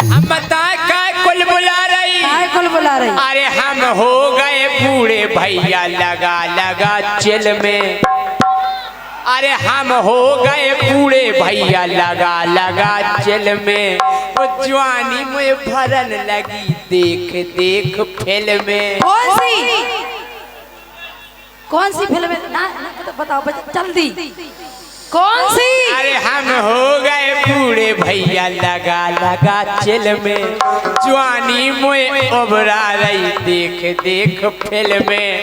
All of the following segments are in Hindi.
हम बताए काय कुल बुला रही, काय कुल बुला रही? अरे हम हो गए बूढ़े भैया लगा लगा चिल में, अरे हम हो गए बूढ़े भैया लगा लगा चिल में, वो जवानी में भरन लगी देख देख फिल्म में। कौन सी फिल्म है? ना तो बताओ जल्दी, कौन सी? अरे हम हो गए बूढ़े भैया लगा लगा चिल में, जवानी में उभरा रही देख देख फिल्म में।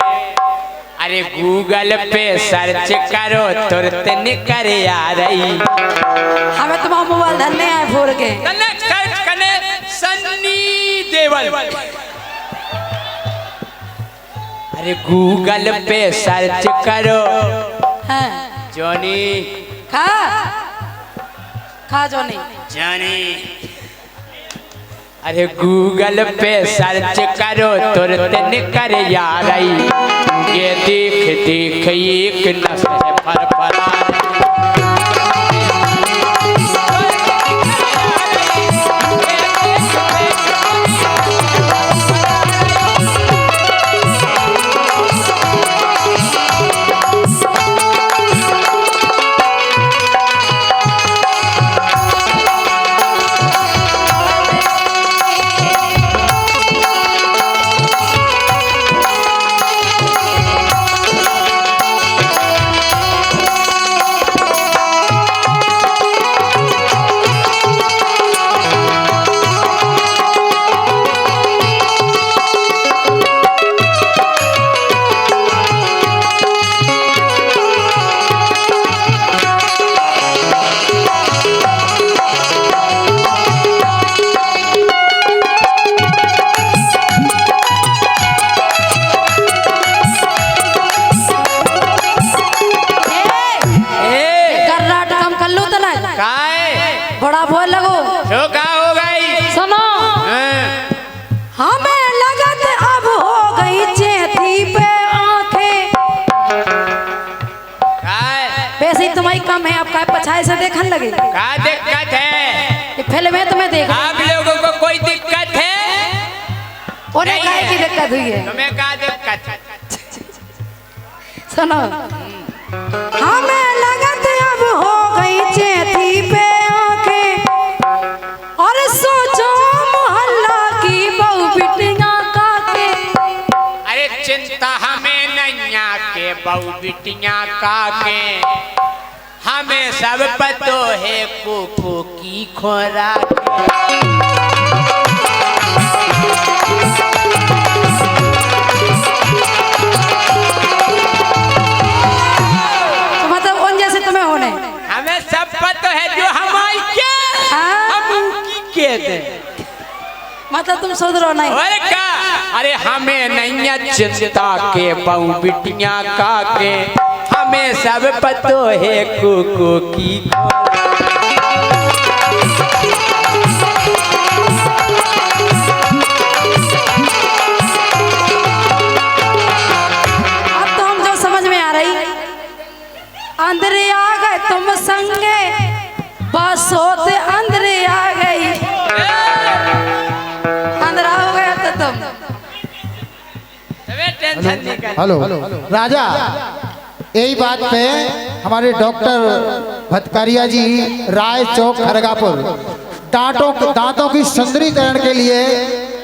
अरे गूगल पे सर्च करो तुरंत निकल आ रही। हमें तुम्हारा मोबाइल धरने आए फोड़ के सर्च करने सन्नी देओल। अरे गूगल पे सर्च करो जॉनी, खा जॉनी जॉनी। अरे गूगल पे सर्च करो तुरंत निकल आ रही, ये देख देख एक नस्ल फरफरा। बड़ा बोल लगो तो का हो गई? सुनो हमें लगत अब हो गई चेती पे आंखें। वैसे ही तुम्हारी कम है, अब का पछाई से देखने लगे। का दिक्कत है? ये फिल्म में तुम्हें देखो। आप लोगों को कोई दिक्कत है? उन्हें काहे की दिक्कत हुई है? तुम्हें का दिक्कत है? सुनो हमें लगत अब हो गई चेती पे आंखें, और सोचो मोहल्ला की बहु बिटियां काके। अरे चिंता हमें नैया के बहु बिटियां काके, हमें सब पतो है कोको की खोराक। हमें सब पता है जो हमारी क्या हम उनकी के दे, मतलब तुम सुधरो नहीं। और क्या? अरे हमें नहीं चिंता के बहु बिटियां का के, हमें सब पता है कोको की। अब तो हम जो समझ में आ रही, अंदर आ गए तुम संगे, बस होते अंदर आ गई। अंदर हो गया तो तुम टेंशन नहीं कर। हेलो राजा, यही बात पे हमारे डॉक्टर भटकारिया जी राय चौक खरगापुर दांतों की सुंदरीकरण के लिए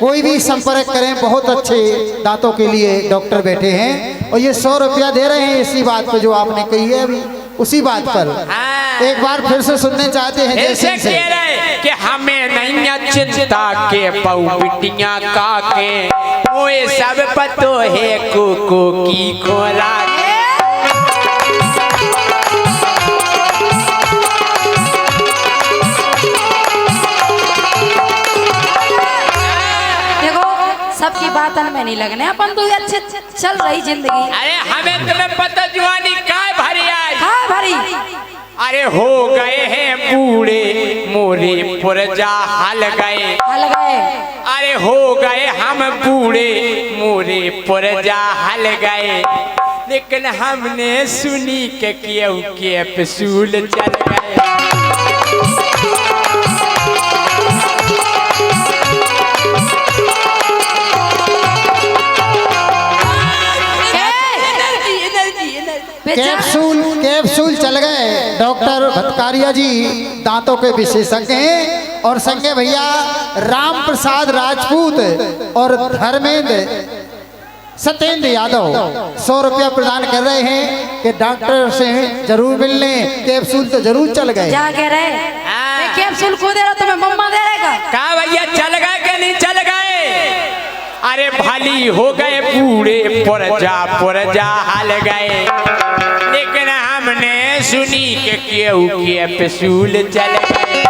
कोई भी संपर्क करें, बहुत अच्छे दांतों के लिए डॉक्टर बैठे हैं, और ये 100 रुपया दे रहे हैं इसी बात पे जो आपने कही है अभी, उसी बात पर एक बार फिर से सुनने चाहते हैं। जैसे कह रहे कि हमें नहीं चिंता के बहु बिटियां का के, वो सब पतो है कोको की खोराक। सबकी बात में नहीं लगने, अपन तो अच्छे चल रही जिंदगी। अरे हमें तुम्हें पता जवानी काय भरी आज? हाँ भरी। अरे हो गए हैं बूढ़े मोरे पुरजा हल गए, अरे हो गए हम बूढ़े मोरे पुरजा हल गए, लेकिन हमने सुनी के केहू के पसूल चल गए। कैप्सूल कैप्सूल चल गए। डॉक्टर भटकारिया जी दांतों के विशेषज्ञ हैं और संगे भैया राम प्रसाद राजपूत और धर्मेंद्र सत्येंद्र यादव 100 रुपया प्रदान कर रहे हैं कि डॉक्टर से जरूर मिल लें। कैप्सूल तो जरूर चल गए। क्या कह रहे? ये कैप्सूल को दे रहा तुम्हें मम्मा दे रहेगा? कहा भैया चल गए कि नहीं चल गए? अरे भली हो गए पूरे पुरजा हाल गए, लेकिन हमने सुनी के केहू कैप्सूल चल गए।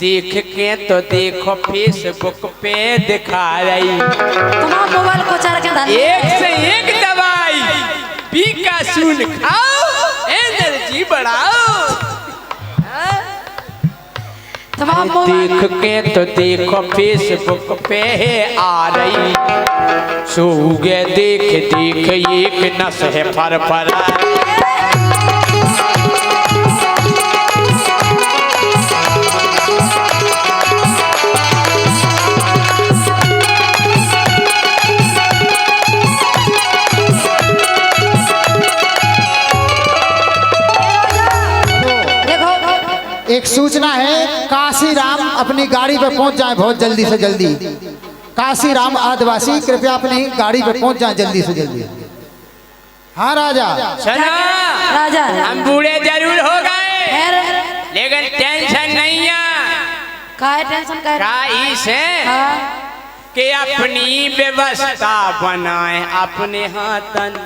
देख के तो देखो फेसबुक पे दिखा रही तुम्हारा मोबाइल को चार के धन एक से एक दवाई बीकासूल खाओ, एनर्जी बढ़ाओ। तुम्हारा मोबाइल देख के तो देखो फेसबुक पे आ रही, सो गए देख देख एक नस है फर एक सूचना है, काशीराम अपनी गाड़ी पर पहुंच जाए बहुत जल्दी से जल्दी। काशीराम आदिवासी कृपया अपनी गाड़ी पर पहुंच जाए जल्दी से जल्दी। हाँ राजा। सुनो राजा हम बूढ़े जरूर हो गए, खैर लेकिन टेंशन नहीं है। काहे टेंशन कर? काइस है हाँ। कि अपनी व्यवस्था बनाए अपने हाथन।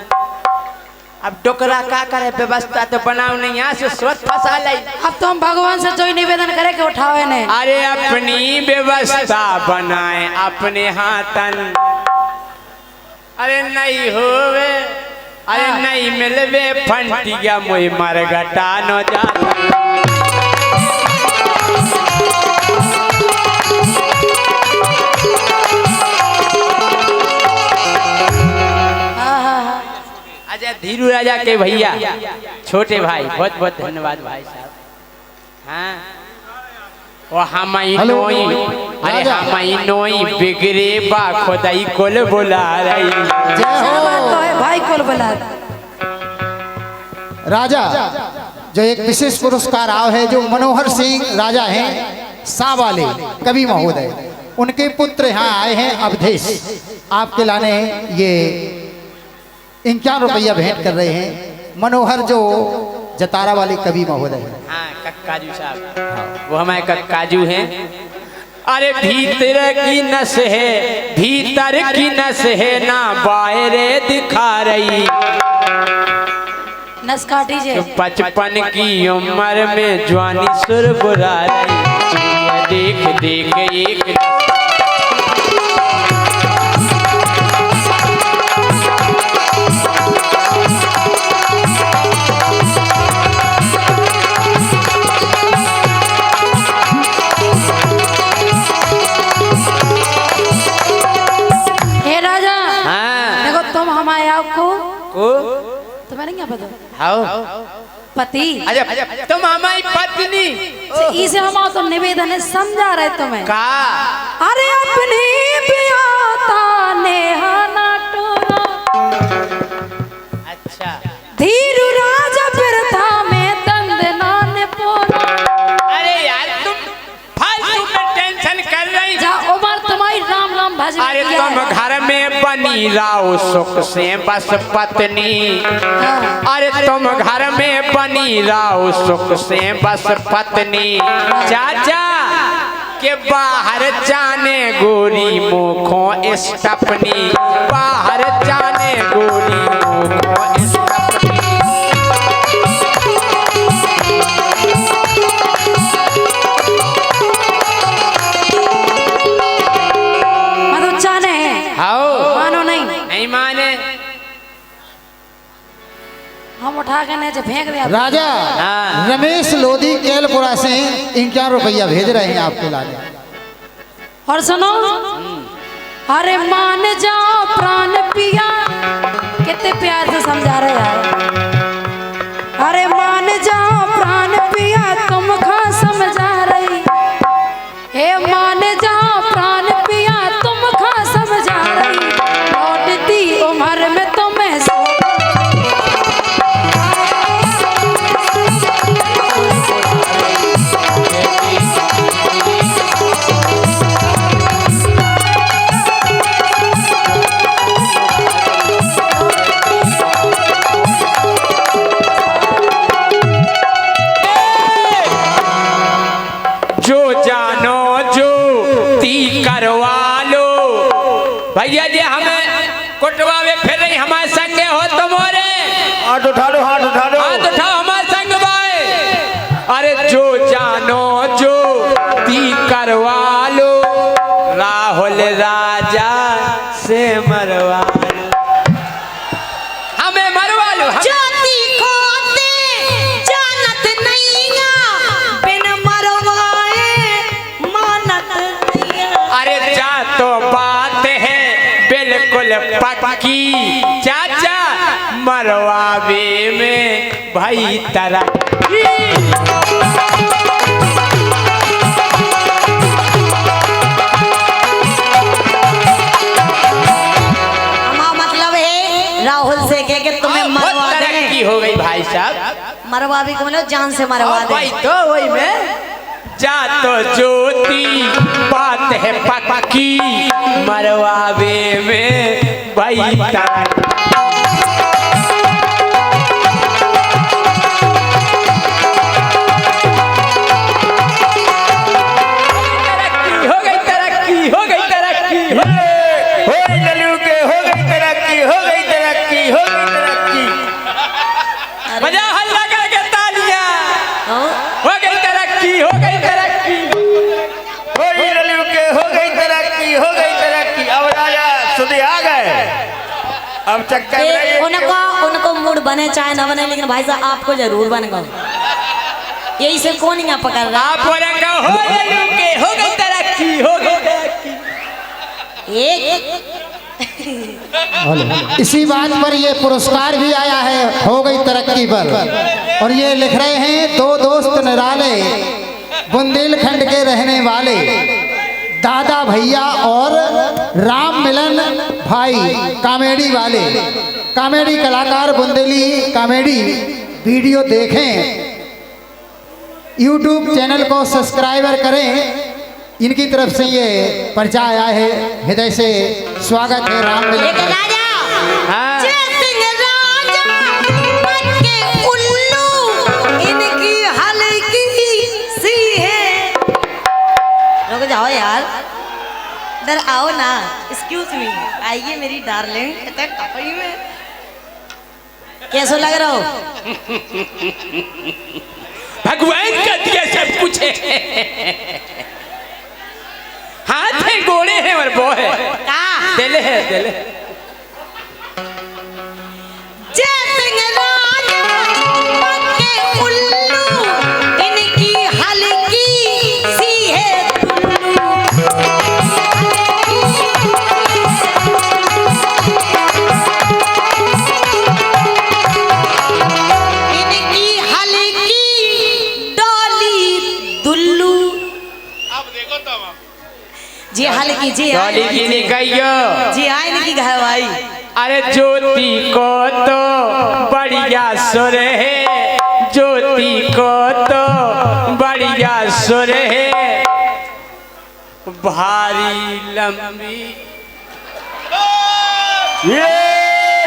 अब डोकरा का करे, व्यवस्था तो बनाओ नहीं, यहाँ से सोच फंसा लाई। अब तो हम भगवान से जो निवेदन करे के उठावे ने। अरे अपनी व्यवस्था बनाए अपने हाथन। अरे नहीं होवे, अरे नहीं मिलवे फंटिया मोई मरगटा न जाता। अच्छा धीरू राजा के भैया छोटे भाई बहुत बहुत धन्यवाद भाई साहब। हाँ वो हमारी नोई, अरे हमारी नोई बिगड़े बा खुदाई कोल बुला रही। क्या बात तो है भाई कोल बुला। राजा जो एक विशेष पुरस्कार आया है, जो मनोहर सिंह राजा हैं सावाले कवि महोदय, उनके पुत्र यहाँ आए हैं अवधेश, आपके लाने ये 51 रुपया भेंट कर रहे हैं। मनोहर जो जतारा वाले कवि महोदय। हाँ कक्काजू साहब, वो हमारे कक्काजू हैं। अरे भीतर की नस है, भीतर की नस है ना बाहर दिखा रही। नस काटीजिए। तो 55 की उम्र में जवानी सुर बुला रही, देख देख एक तुम्हें नहीं पता? हाँ पति। अच्छा तुम हमारी पत्नी। इसे हम तो निवेदन है, समझा रहे तुम्हें का? अरे अपनी पियाता नेहा नाटोरा। अच्छा धीरू राजा बिरथा में दंदना ने पोरा। अरे यार तुम फालतू में टेंशन कर रही। जा उमर तुम्हारी राम राम भजन। अरे तुम घर में बनी रहो सुख से बस पत्नी। अरे तुम घर में बनी रहो सुख से बस पत्नी। चाचा के बाहर जाने गोरी मुखों स्टपनी, बाहर जाने गोरी मुखों स्टपनी। मतलब जाने आओ मानो नहीं माने, हम उठा के नीचे फेंक दिया। राजा हाँ। रमेश लोधी केलपुरा से 51 रुपया भेज रहे हैं आपके लाने। और सुनो, अरे मान जाओ प्राण पिया, कितने प्यार से समझा रहे यार। अरे मान जाओ प्राण पिया, तुम खा समझा रही। भर में तुम्हें करवा लो भैया जी, हमें कुटवा में फिर नहीं हमारे संगे हो तुम्हारे। हाथ उठा लो, हाथ उठा लो, हाथ उठाओ हमारे संग भाई। अरे जो जानो जो ती करवा लो, राहुल राजा से मरवा लो, हमें मरवा लो। जाति को जानत नहीं बिन मरवाए मानत नहीं। अरे जा तो बात है बिल्कुल पक्की, चाचा मरवावे में भाई तरक्की। मतलब है राहुल से कह के तुम्हें मरवा तरक्की हो गई भाई साहब। मरवा भी को जान से मरवा दे भाई तो वही में जा तो ज्योति बात है पक्की, मरवावे में भाई तरक्की। हो गई तरक्की, हो गई तरक्की, हो गई लल्लू के, हो गई तरक्की, हो गई तरक्की, हो गई तरक्की। बजा हल्ला करके तालियां। हो गई तरक्की, हो गई तरक्की, हो गई लल्लू के, हो गई तरक्की, हो गई तरक्की। अब राजा सुधी आ गए, अब चक्कर में ये- उनको मूड बने चाहे न बने, लेकिन भाई साहब आपको जरूर बनेगा। यही से कौन यहाँ पकड़ रहा आप बोलेंगे हो लल्लू के, हो गई तरक्की, हो गई तरक्की। इसी बात पर ये पुरस्कार भी आया है, हो गई तरक्की पर। और ये लिख रहे हैं दो दोस्त निराले, बुंदेलखंड के रहने वाले, दादा भैया और राम मिलन भाई, कॉमेडी वाले, कॉमेडी कलाकार, बुंदेली कॉमेडी वीडियो देखें, YouTube चैनल को सब्सक्राइबर करें। इनकी तरफ से ये पर्चा आया है, हृदय से स्वागत है राम मिलन भाई। हाँ। इनकी हल्की सी है। रुक जाओ यार, इधर आओ ना। एक्सक्यूज मी, आइए मेरी डार्लिंग। इतना टपरी में कैसा लग रहा हो? भगवान का दिया सब कुछ है। हाथ है, गोड़े हैं और वो है, दिल है, दिल है। इनकी हल्की सी है इनकी हल्की डॉली दुल्लू। अब देखो तो जी हल्की जी डॉली की निकैयो जी हाँ, इनकी घरवाई। अरे ज्योति को तो बढ़िया सुर है, ज्योति को तो बढ़िया सुर है, भारी लंबी। ये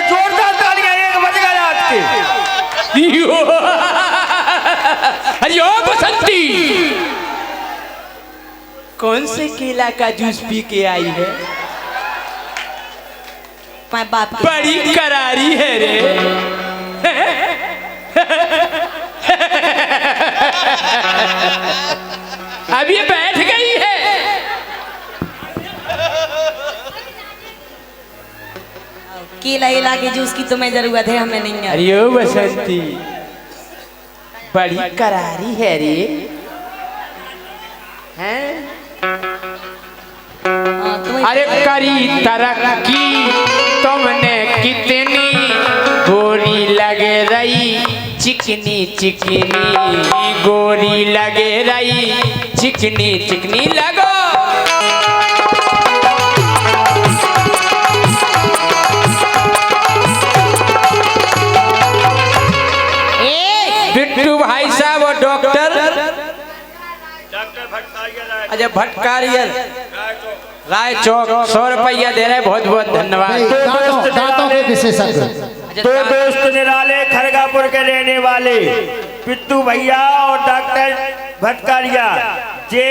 जोरदार तालियां, एक बज गए आपके। अरे ओ बसंती, कौन से केला का जूस पी के आई है? मैं बाप की बड़ी करारी है रे। अब ये बैठ गई है। केला इला के जूस की तुम्हें जरूरत है, हमें नहीं है। अरे ओ बसंती, बड़ी करारी है रे। हैं? अरे करी तरक्की तुमने कितनी, गोरी लगे रही चिकनी चिकनी, गोरी लगे रही चिकनी चिकनी। लगो डॉक्टर डॉक्टर भटकारिया अच्छा भटकारिया राय चौक 100 रुपया दे रहे, बहुत बहुत धन्यवाद। दांतों के विशेषज्ञ अच्छा, दो दोस्त निराले खरगापुर के रहने वाले पिट्टू भैया और डॉक्टर भटकारिया जे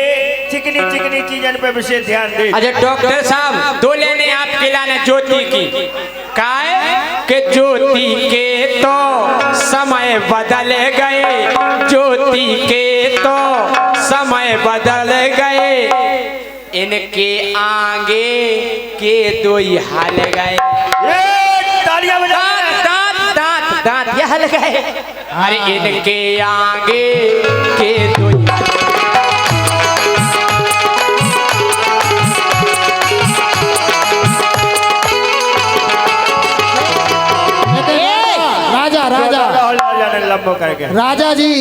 चिकनी चिकनी चीजन पे विशेष ध्यान दे। अच्छा डॉक्टर साहब, दो लेने आपके लाने ज्योति की काय के ज्योति के तो समय बदल गए, ज्योति के तो समय बदल गए, इनके आगे के दो ही हाल गए। तालियां बजा। दांत दांत दांत ये हल गए, अरे इनके आगे के दो ही हाल गए। लंबो करके राजा जी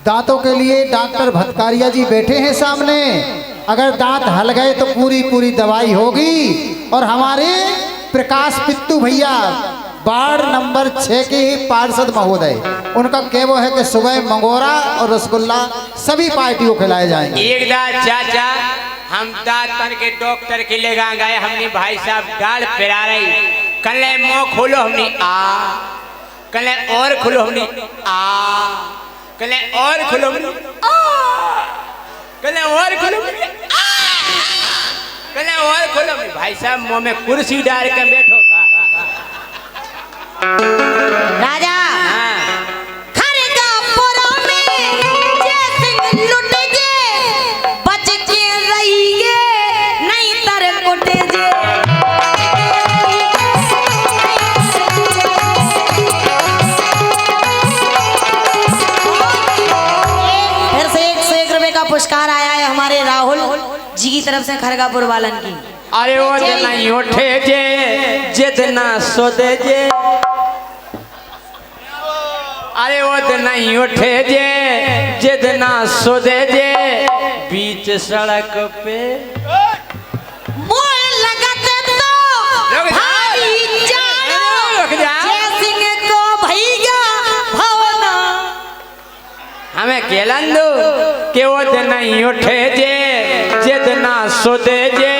दांतों के लिए डॉक्टर भटकारिया जी बैठे हैं सामने। अगर दांत हल गए तो पूरी पूरी दवाई होगी। और हमारे प्रकाश पित्तू भैया वार्ड नंबर 6 के पार्षद महोदय, उनका कहना है कि सुबह मंगोरा और रसगुल्ला सभी पार्टियों खिलाए जाएंगे। एक दांत चाचा, हम दांतन के डॉक्टर के ले गए, हमने भाई साहब डाल पिरा रही, कल मुंह खोलो, हमने कल और खुलो, हमने कल और खुलो, कल और खुलो, कल और खुलो। भाई साहब मुंह में कुर्सी डाल के बैठो का। राजा हाँ। खरगापुर में जैसे लुट जे बच के रहिए, नहीं तर कुट जे। पुरस्कार आया है हमारे राहुल जी की तरफ से खरगापुर वालन की। अरे वो नहीं उठे जे जितना सोदे जे, अरे वो नहीं उठे जे जितना सोदे जे, बीच सड़क पे मोर लगते तो भारी जानो, जैसिंह को भैया भवना। हमें केलन दो कि वो नहीं उठे जे जितना सोदे जे,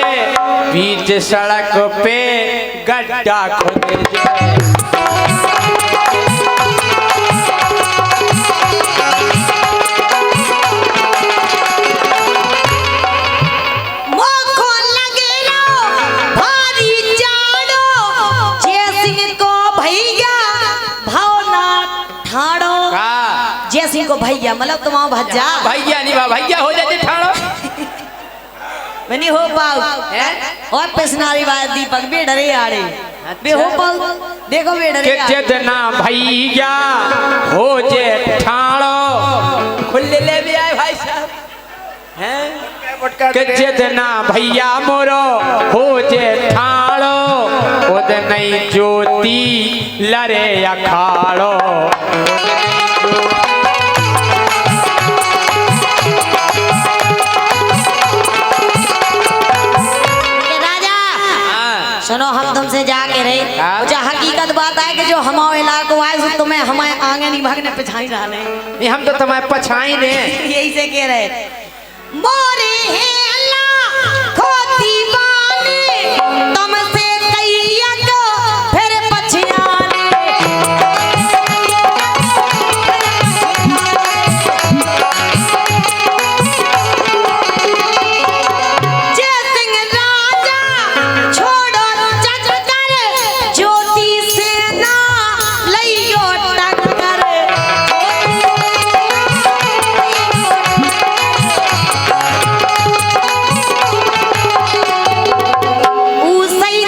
बीच सड़क पे गड्ढा खोदे जे। मोखो लगे लो भारी जानो, जैसिंह को भैया भवना ठाड़ो। जैसिंह को भैया मतलब तुम भज्जा भैया नहीं बा, भैया हो जाते ठाड़ो मैंने हो पाऊ और पेशनारी बात दीपक भी डरे आड़े बे हो पाऊ, देखो बे डरे कि जितना भैया हो जे ठाड़ो, खुले ले भी आए भाई साहब हैं, कि जितना भैया मोरो हो जे ठाड़ो, उतना ही ज्योति लरे अखाड़ो। सुनो, हम तुमसे जाके रहे, मुझे हकीकत बात है कि जो हमारे इलाको आए सो तुम्हें हमारे आगे नहीं भागने पिछाई रहे। हम तो तुम्हारे पछाई ने यही से कह रहे मोरे हैं अल्लाह खो दीवाने, तुमसे कैया को फिर पछियाने। जयसिंह राजा छोड़ो चक्कर, ज्योति सेना लइयो टक्कर। ऊ सही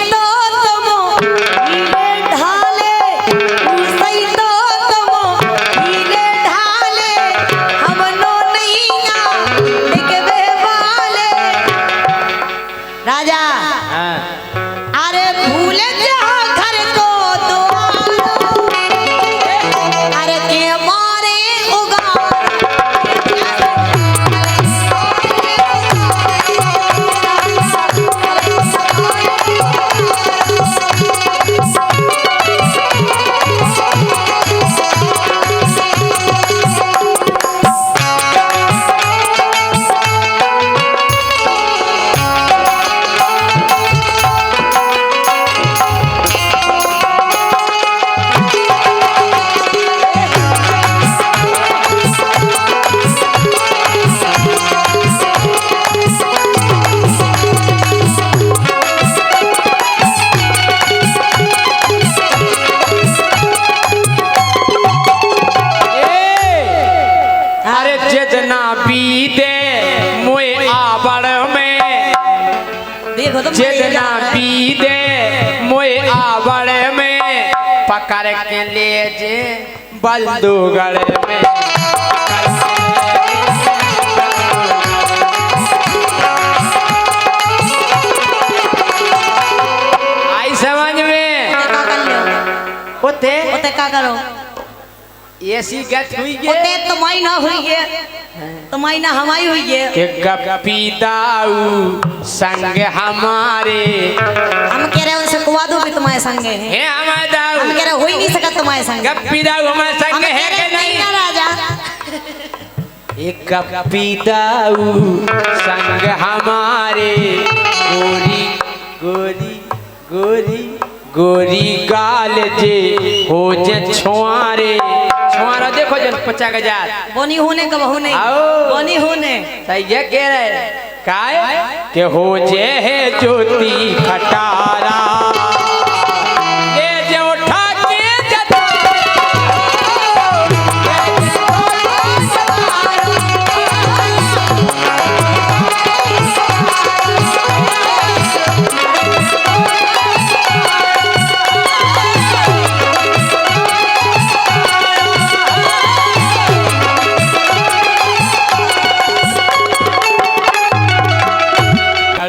देखो तो जितना पी दे मोए आवड़ में पकड़ के ले जे बल्दूगढ़ में। आई समझ में? का कर लो ओते ओते का करो ऐसी गत हुई ओते गे तुम्हारी ना हुई गे तुम्हारी ना हमारी हुई गे कि गप्पी दाऊ संग हमारे हम कह रहे उनसे कुआ दो भी तुम्हारे संग है है हमारे दाऊ हम कह रहे हो ही नहीं सकता तुम्हारे संग गप्पी दाऊ हमारे हम संग कह है रहे कि नहीं नहीं? ना राजा एक गप्पी दाऊ संग हमारे गोरी गोरी गोरी गोरी गाल जे हो जे छुआरे छुआरा देखो जन 50,000 बोनी होने का बहू नहीं आओ। बोनी होने सही है कह रहे काय के हो जे है ज्योति खटारा ये जो उठा के जता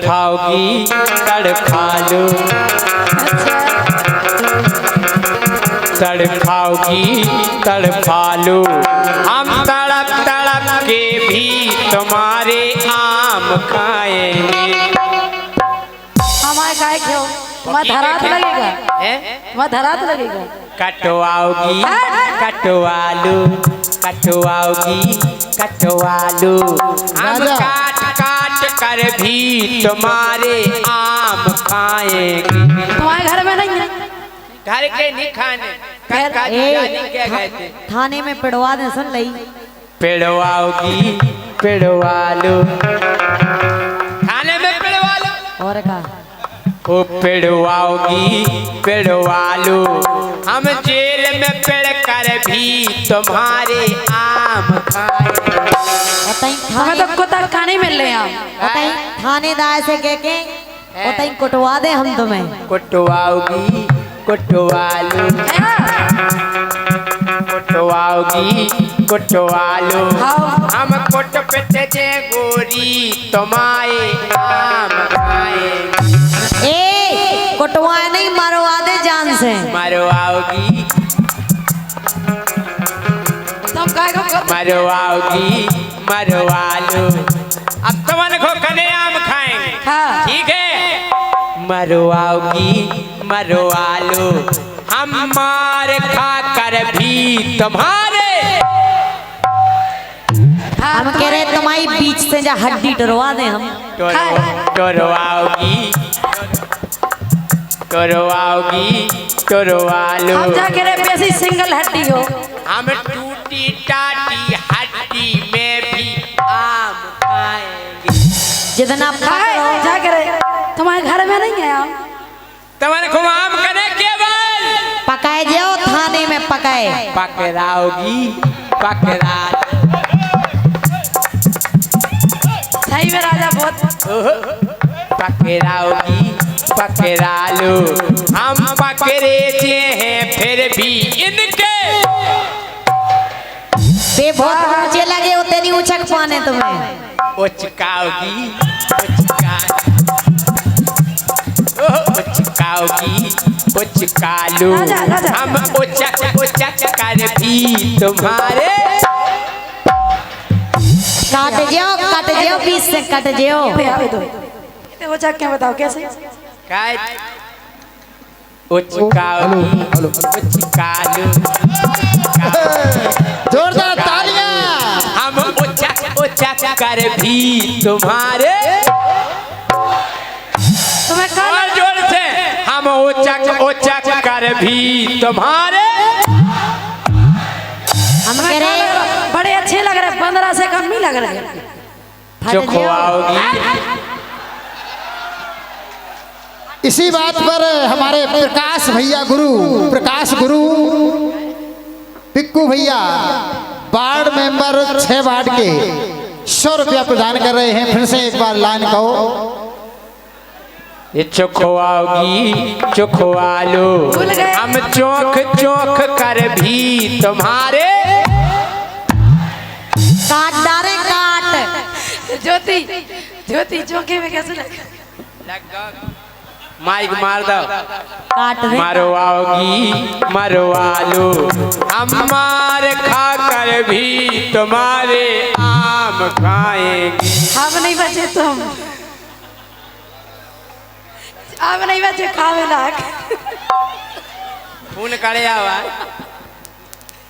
खाओगी तड़खा लो तड़खाओगी तड़फा लो हम तड़प तड़प के भी तुम्हारे आम खाएंगे। हमारे काय क्यों तुम्हारा धरात लगेगा तुम्हारा धरात लगेगा कटवाओगी कटवालू कटवाओगी कटवालू हम राजा। काट काट कर भी तुम्हारे आम खाएंगे। तुम्हारे घर में नहीं है घर के नहीं खाने खैर, काट जाने क्या गए थे थाने में पिड़वा दे सुन लई पिड़वाओगी पिड़वालू थाने में पिड़वालू और का ओ पिड़वाओगी पिड़वालू हम जेल में पिड़ कर भी तुम्हारे आम खाएंगे। बताई हमें तो कुत्ता खाने मिल रहे हैं बताई थानेदार से कह के बताई कुटवा दे हम तुम्हें कुटवाओगी कुटवालू कुटवाओगी कुटवालू हम कुट पिट जे गोरी तुम्हारे आम खाएंगे। ए कुटवा नहीं मरवा दे जान से मरवाओगी तुम काय को मरवाओगी मरवालू अब तुमन को कने आम खाएंगे हाँ ठीक है मरवाओगी मरवालू हम मार खा कर भी तुम्हारे हम कह रहे तुम्हारी बीच से जा हड्डी टरवा दे हम टोरवाओगी टोरवाओगी टोरवालू हम जा के रे बेसी सिंगल हड्डी हो हम टूटी टाटी हड्डी में भी आम खाएंगे। जितना पकड़ो जा के रे तुम्हारे घर में नहीं है हम तुम्हारे को आम कने केवल पकाए जाओ थाने में पकाए पकड़ाओगी पकड़ा सही में राजा बहुत पकड़ाओगी पकड़ा लो हम पकड़े जे हैं फिर भी इनके बे बहुत ऊंचे लगे होते नहीं ऊंचक पाने तुम्हें उचकाओगी उचकाओगी उचकालू राजा, राजा। हम उचक उचक कर भी तुम्हारे काट जाओ बीच से कट जाओ इतने वो चक के बताओ कैसे काय उचकाओगी उचकालू जोरदार तालियां। हम उचक उचक कर भी तुम्हारे तुम्हें कहा और जोर से हम उचक उचक कर भी तुम्हारे हम कह रहे बड़े अच्छे लग रहे 15 से कम नहीं लग रहे फट जो जाओ खुआओगी इसी बात पर हमारे प्रकाश भैया प्रकाश गुरु पिक्कू भैया वार्ड मेंबर 6 वार्ड के 100 रुपया प्रदान कर रहे हैं। फिर से एक बार लाइन कहो। ये चोखवाओगी चोखवा लो, भूल गए। हम चौंक चौंक कर भी तुम्हारे काट डारे काट। ज्योति ज्योति चौके में कैसे लगा? माइक मार दो। काट दे। मरवाओगी मरवा लो, हम मार खा कर भी तुम्हारे आम खाएंगे। अब नहीं बचे तुम, अब नहीं बचे खावे लाग। खून करे आवा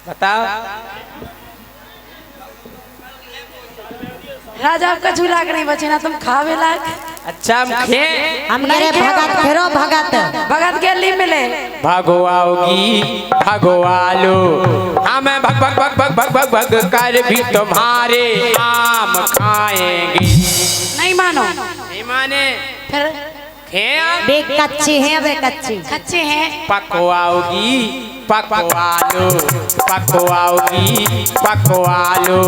बताओ। राजा आपका झूला के नहीं बचे ना, तुम खावे लाग। अच्छा हम खे हम कह रहे भगत फेरो भगत। भगत के ली मिले। भगवाओगी भगवा लो, हमें भग भग भग भग भग भग भग कर भी तुम्हारे आम खाएंगे। नहीं मानो, नहीं माने फिर खे बे कच्चे हैं बे कच्चे। कच्चे हैं। पकवाओगी पकवा लो, पकवाओगी पकवा लो,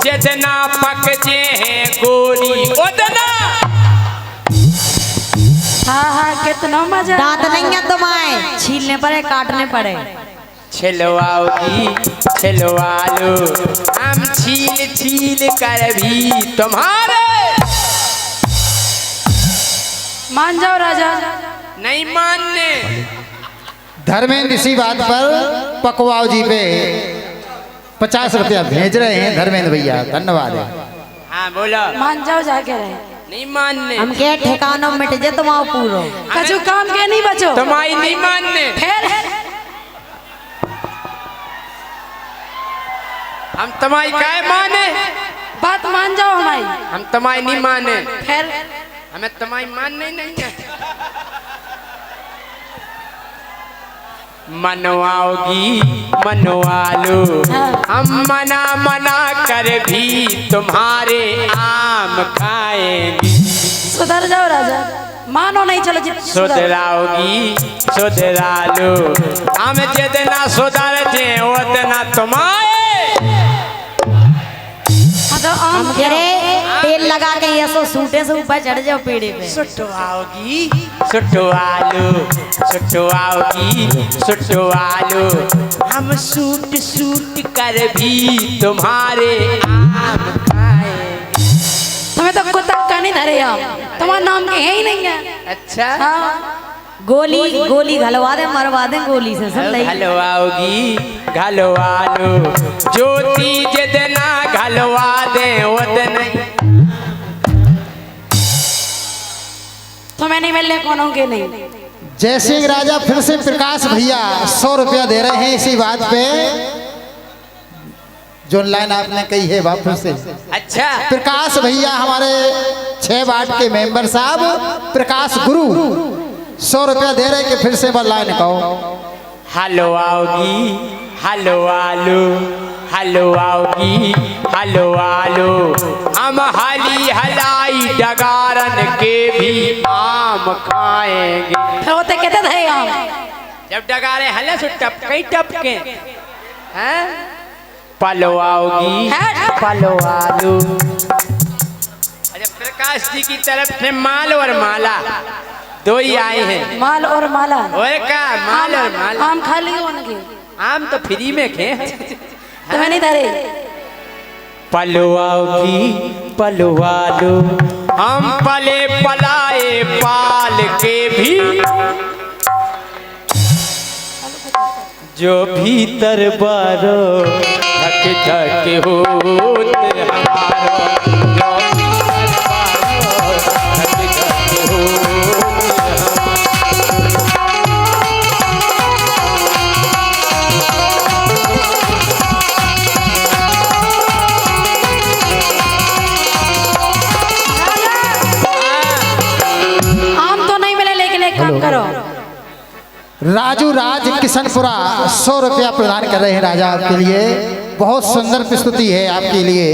जितना पक जे हैं गोली उतना। हाँ हाँ कितना मजा। दांत नहीं है तुम्हारे, छीलने पड़े काटने पड़े। छिलवाओगी छिलवा लो, हम छील छील कर भी तुम्हारे। मान जाओ राजा। नहीं मानने। धर्मेंद्र इसी बात पर पकवाओ जी पे 50 रुपया भेज रहे हैं धर्मेंद्र भैया, धन्यवाद है। हाँ बोलो। मान जाओ जाके रहे। नहीं मानने। हम के ठिकानों मिट जे तुम्हारा पूरो। कछु काम के नहीं बचो। तुम्हारी नहीं मानने। फिर हम तुम्हारी काय माने। बात मान जाओ हमारी। हम तुम्हारी नहीं माने। फिर हमें तुम्हारी मानने नहीं है। मनवाओगी मनवा लो, हम मना मना कर भी तुम्हारे आम खाएंगे। सुधर जाओ राजा, मानो नहीं चलो जी। सुधराओगी सुधरा लो, हम जितना सुधर जे उतना तुम्हारे। हाँ तो आम हम कह रहे तेल लगा के ये सो सूटे से ऊपर चढ़ जाओ पेड़े पे। सुटवाओगी सुटवा लो, सुटवाओगी सुटवा लो, हम सूट सूट कर भी तुम्हारे आम खाएंगे। तुम्हें तो कुत्ता का नहीं धरे हम, तुम्हारा नाम के है ही नहीं है। अच्छा हाँ गोली गोली घलवा दे मरवा दे गोली से सब नहीं। घलवाओगी घलवा लो, ज्योति जितना घलवा दे उतना। तुम्हें नहीं मिलने कौनों के नहीं। जय सिंह राजा फिर से प्रकाश भैया 100 रुपया दे रहे हैं इसी बात पे, जो लाइन आपने कही है वापस से। अच्छा प्रकाश भैया हमारे 6 वार्ड के मेंबर साहब प्रकाश गुरु 100 रुपया दे रहे कि फिर से बार लाइन कहो। हलवाओगी हलवा लो, हलवाओगी हलवा लो, हम हली हलाई डगारन के भी आम खाएंगे। फिर होते कहते थे हम जब डगारे हले सो टपके टपके हैं। पलवाओगी पलवा लो। अच्छा प्रकाश जी की तरफ से माल और माला दो ही आए हैं। माल और माला। और का माल और माला। आम खा लिए उनके, आम तो फ्री में खे। तुम्हें नहीं धरे। पलवाओगी पलवा लो, हम पले पलाए पाल के भी, जो भीतर बारो धक धक होत हमारो, जो भीतर बारो धक धक होत आम तो नहीं मिले, लेकिन एक काम करो। राजू राज किशनपुरा 100 रुपया प्रदान कर रहे हैं राजा आपके लिए। बहुत सुंदर प्रस्तुति है आपके लिए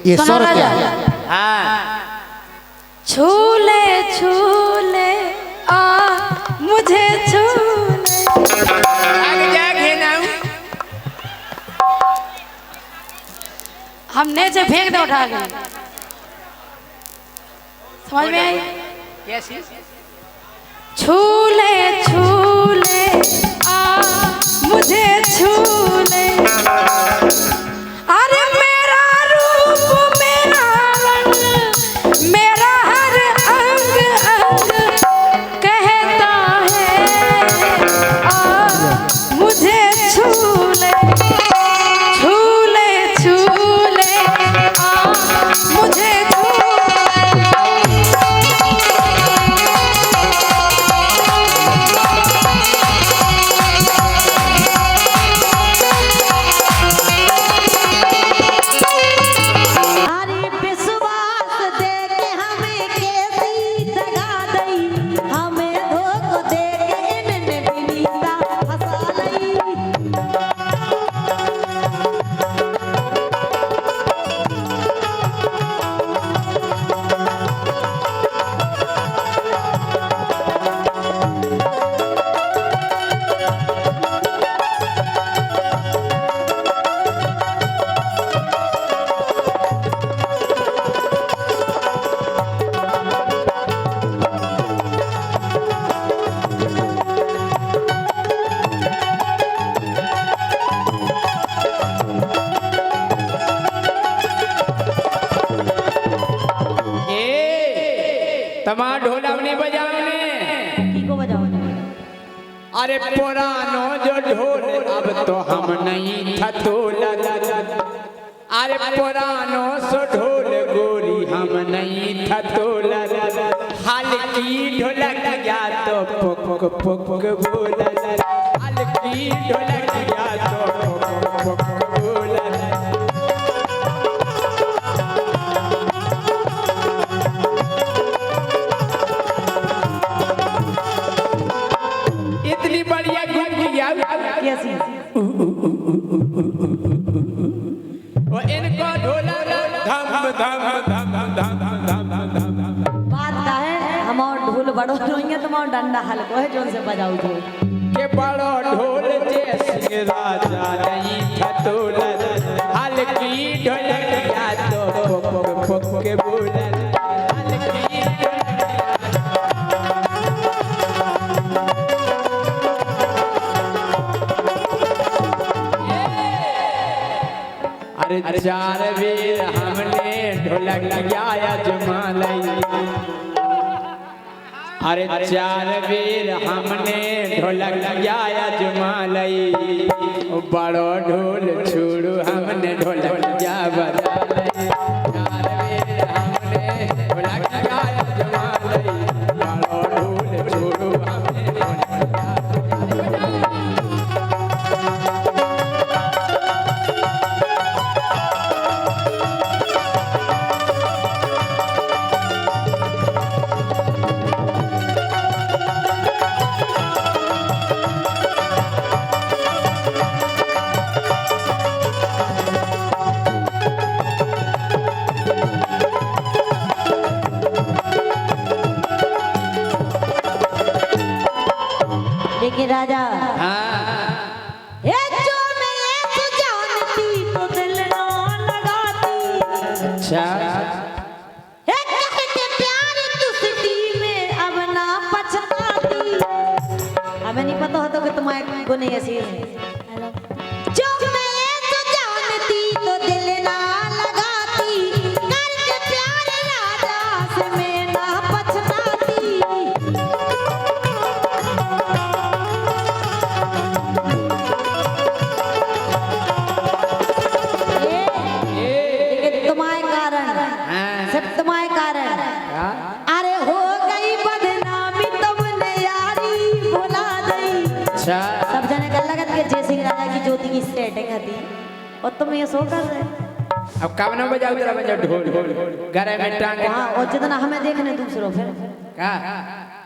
ये 100 रुपया। हाँ छूले छूले आ मुझे छूले। आगे जाके ना हमने से फेंक दे उठा के। समझ में आई? कैसी छूले छूले आ मुझे छूले, अरे मेरा रूप मेरा रंग मेरा हर अंग अंग कहता है आ मुझे छूले छूले छूले आ मुझे अरे विश्वास दे के हमें कैसी दगा दई, हमें धोखा दे के इन्हें बिनीता फंसा लई। तमा ढोलवनी बजावने, की को बजाओ? अरे पुरानो जो ढोल अब तो हम नहीं थतोल, अरे पुरानो सो ढोल गोरी हम नहीं थतोल, हल्की ढोलक या तो पुक पुक बोल, हल्की ढोलक या तो पुक पुक बोल। इतनी बढ़िया गुनगुनिया कैसी? वो इनको ढोला धम धम धम धम धम धम। बात का है हमार ढोल बड़ो नहीं है, तुम्हारा डंडा हल्को है जो से बजाओ ढोल। के बड़ो ढोल जैसे राजा नहीं थतोल, हल्की ढोलकिया तो पुक पुक के बोल, हल्की अरे चार बेर हमने ढोलक लगाया जमालई, अरे चार बेर हमने ढोलक लगाया जमालई, बड़ो ढोल छोड़ू हमने ढोलक क्या बजालई, चार बेर हमने ढोलक लगाया जमालई, बड़ो ढोल छोड़ू हमने ढोलक क्या बजालई। देखिए राजा, हाँ ये जो मैं ये जानती तो दिल ना लगाती, अच्छा ये कहते प्यार तुझी में अब ना पछताती। हमें नहीं पता होता कि तुम्हारे गुने ऐसी है। जो मैं ये जानती तो दिल ना लगाती, करके प्यार राजा से मैं ना पछताती। लेकिन तुम्हारे कारण, सिर्फ तुम्हारे कारण अरे हो गई बदनामी, तुमने यारी भुला दी। अच्छा सब जने कर लगत के जय सिंह राजा की ज्योति की सेटिंग हती और तुम ये सो कर रहे। अब कब न बजाओ तेरा बजाओ ढोल गरे में टांग हाँ, और जितना हमें देखने दूसरों फिर का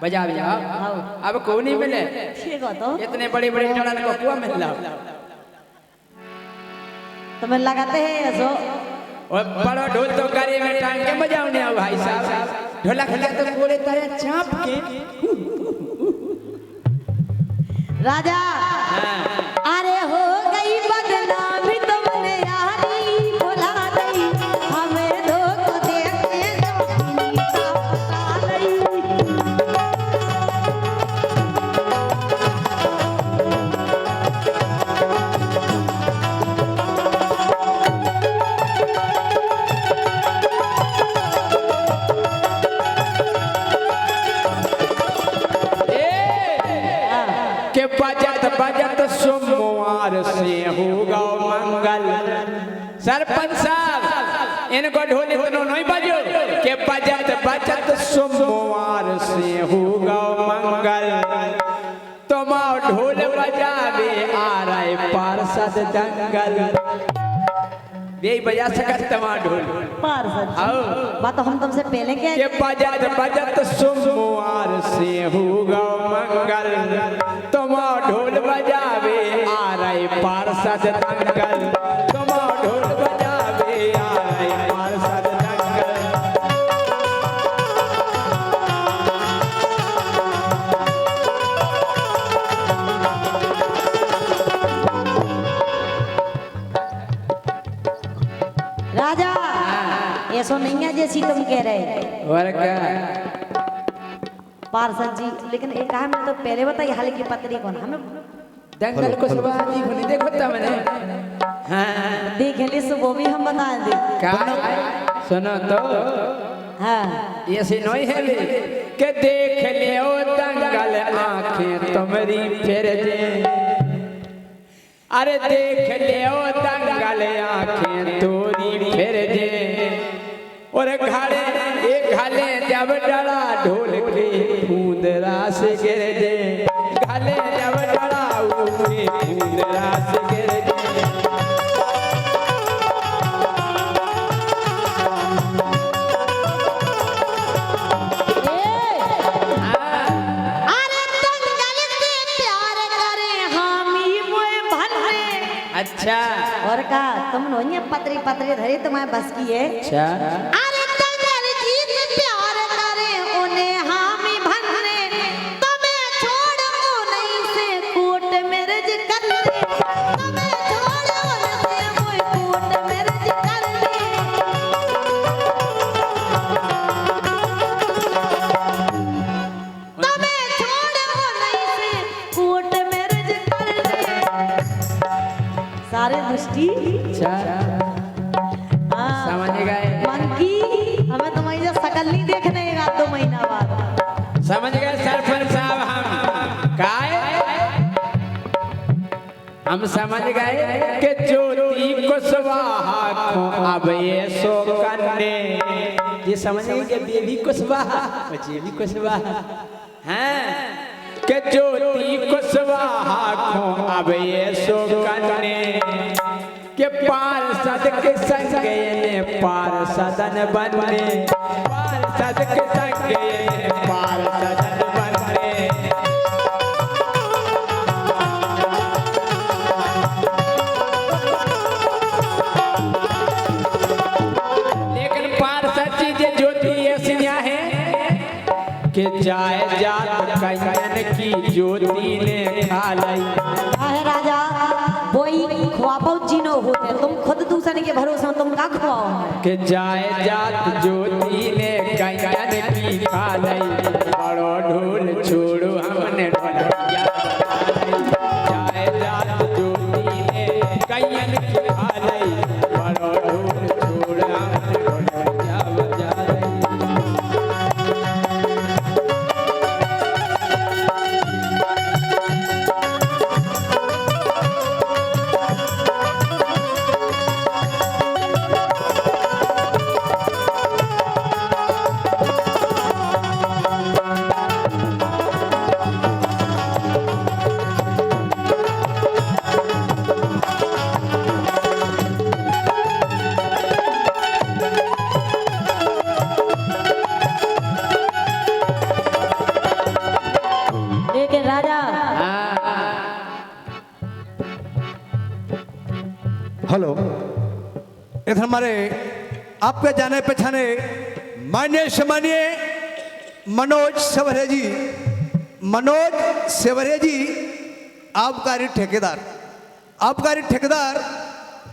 बजा बजाओ। अब को नहीं मिले ठीक हो तो इतने बड़े बड़े टड़न को कुआ मिला, तुम्हें लगाते हैं ऐसो। और बड़ा ढोल तो गरे में टांग के बजाओ ने भाई साहब, ढोलक लगा तो कोड़े ताया चाप के राजा अरे हो गई बदनामी, तुमने यारी भुला दी। हमें धोखा दे के जोगिनी का पता नहीं। बजत सोमवार से होगा मंगल। सरपंच साहब इनको ढोल इतना नहीं बजो के बजत बजत सोमवार से होगा मंगल। तुम ढोल बजावे आ रहे पार्षद दंगल। यही बजा सकत तमा ढोल पार्षद आओ बात तो हम तुमसे पहले क्या के बजत बजत सोमवार से होगा मंगल। तुम ढोल बजावे आ रहे पार्षद दंगल। तुम ढोल बजावे आ रहे पार्षद दंगल। राजा ऐसा नहीं है जैसी तुम कह रहे और क्या पार्षद जी, लेकिन एक काम है तो पहले बताइए हाल की पत्री कौन हमें दंगल को सुबह दी खुली देखो ता मैंने। हाँ देख ली सो वो भी हम बता दे। क्या सुनो तो हाँ ऐसे नहीं है वे के देख ले ओ दंगल आंखें तुम्हारी फेर दे। अरे देख ले ओ दंगल आंखें तोरी फेर दे। और घाड़े एक घाले जब डरा ढोल के फूंदरा से गिर दे। घाले जब डरा उठे फूंदरा से गिर दे। अरे दंगल से प्यार करे हामी मोए भन्ने। अच्छा और का तुम नोन्या पत्री पत्री धरी तुम्हारे बस की है। अच्छा अरे दंगल जी से प्यार करे उन्हें हामी भन्ने। तुम्हें छोड़ो नहीं से कोट मेरज कर ले। तुम्हें छोड़ो नहीं से कोई कोट मेरज कर ले। तुम्हें छोड़ो नहीं से कोट मेरज कर ले। सारे दृष्टि अच्छा समझ गए मंकी हमें तुम्हारी जो शकल नहीं देखने का 2 महीना बाद। समझ गए सरपंच साहब हम समझ गए कि ज्योति कुशवाहा को अब ये सो करने। ये समझ गए कि बेबी कुशवाहा बेबी कुशवाहा हैं कि ज्योति कुशवाहा को अब ये सो करने। के पार्षद के संग ने पार्षदन बनने। पार्षद के संग ने पार्षदन बनने। लेकिन पार्षद जी ज्योति ऐसी है कि जाए जात कयन की ज्योति ने खा लाई। है राजा वही खुआपाओ जीनो होते तुम खुद दूसरे के भरोसे तुम का खुआओ। कि जाए जात ज्योति ने कयन की खा लाई। बड़ो ढोल छोड़ो हमने ढोलैया बजा लाई। जाए जात ज्योति ने कयन की खा लाई। बड़ो ढोल छोड़ो हमने ढोलैया बजा लाई। लेकिन राजा हेलो इधर हमारे आपके जाने पहचाने माननीय सम्मानीय मनोज सेवरे जी आबकारी ठेकेदार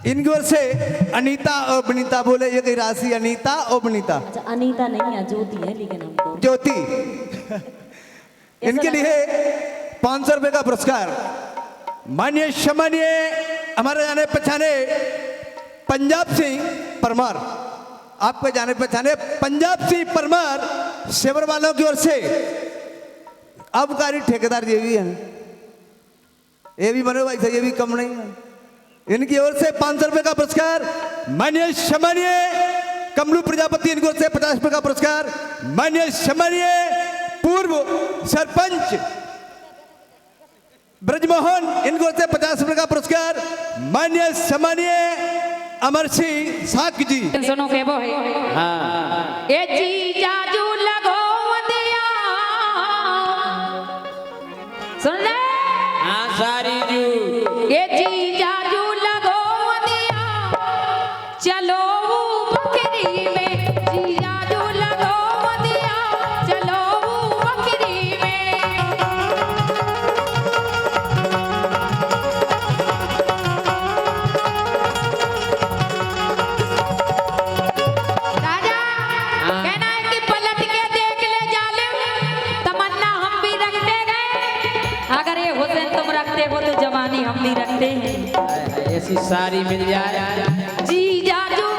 इनकी ओर से अनीता और बनीता बोले ये कही राशि अनीता और बनीता अच्छा अनीता नहीं है ज्योति है लेकिन हम तो ज्योति इनके लिए 500 रुपए का पुरस्कार। माननीय सम्मानीय हमारे जाने पहचाने पंजाब सिंह परमार आपके जाने पहचाने पंजाब सिंह परमार सेवर वालों की ओर से आबकारी ठेकेदार जी भी हैं ये भी मनोज भाई से ये भी कम नहीं है। इनकी ओर से 500 रुपए का पुरस्कार माननीय सम्मानीय कमलू प्रजापति, इनकी ओर से 50 रुपए का पुरस्कार माननीय सम्मानीय पूर्व सरपंच ब्रजमोहन, इनकी ओर से 50 रुपए का पुरस्कार माननीय सम्मानीय अमर सिंह साक जी। सुनो के वो है हाँ ए जीजा जू लगो दिया, सुन ले हाँ सारी जू ए जीजा जू लगो दिया, चलो बकरी में जीजा जू लगो दिया, चलो बकरी में। राजा कहना है कि पलट के देख ले जालिम, तमन्ना हम भी रखते गए, अगर ये हुसैन तुम रखते हो तो जवानी हम भी रखते हैं। ऐसी सारी मिल जाए। जी जाजू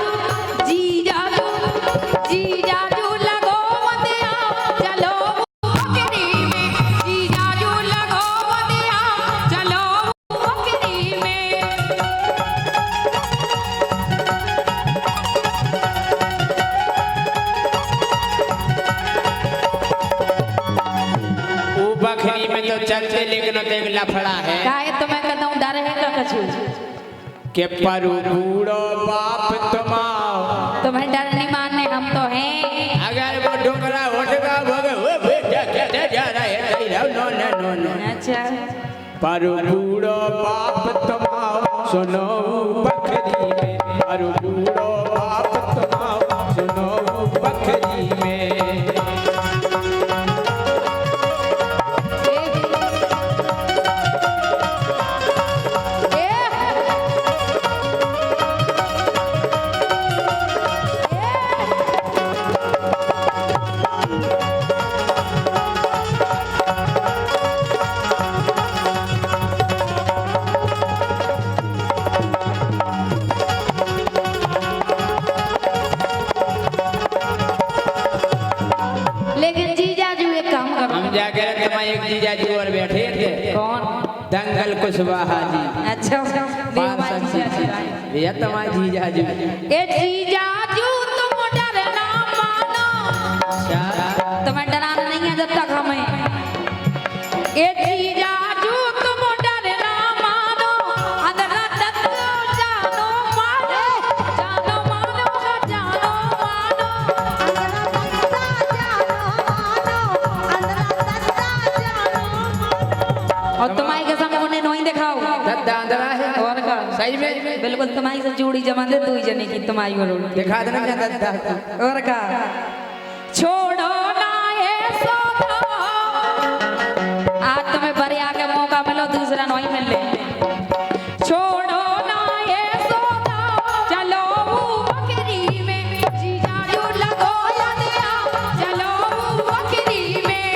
लगो दिया, चलो बकरी में जी जाजू लगो दिया, चलो बकरी में। वो बकरी में तो चलते लेकिन देख लफड़ा है काहे तुम्हें कदम डर है का कछु, के परू बूढ़ो बाप तुम्हारा, तुम्हें डर नहीं मानने हम तो हैं। अगर वो डोकरा उठगा भगे वो बेटा क्या जा रहा है तेरा नो नो नो। अच्छा पर बूढ़ो बाप तुम्हारा सुनो बकरी में, पर बूढ़ो बाप तुम्हारा सुनो बकरी में। लेकिन जीजाजू एक काम करो, हम जाकर तुम्हारे एक जीजा जी और बैठे थे, कौन? दंगल कुशवाहा जी। अच्छा भैया तुम्हारे जीजा जी। ए जीजाजू तुम डरना मानो, तुम्हें डराना नहीं है जब तक हमें। ए जीजाजू तुम डरना मानो, अदरा तक जानो मानो, जानो मानो जानो मानो, और तुम्हारी कसम उन्हें नहीं दिखाओ दद्दा अंदरा है और का सही में बिल्कुल तुम्हारी से जोड़ी जमा दे, तू ही जने की तुम्हारी बोलो दिखा देना क्या दद्दा। और का छोड़ो ना ये सौदा, आज तुम्हें बड़े आके मौका मिलो, दूसरा नहीं मिल ले। छोड़ो ना ये सौदा, चलो बकरी में जीजाजू लगो दिया, चलो बकरी में।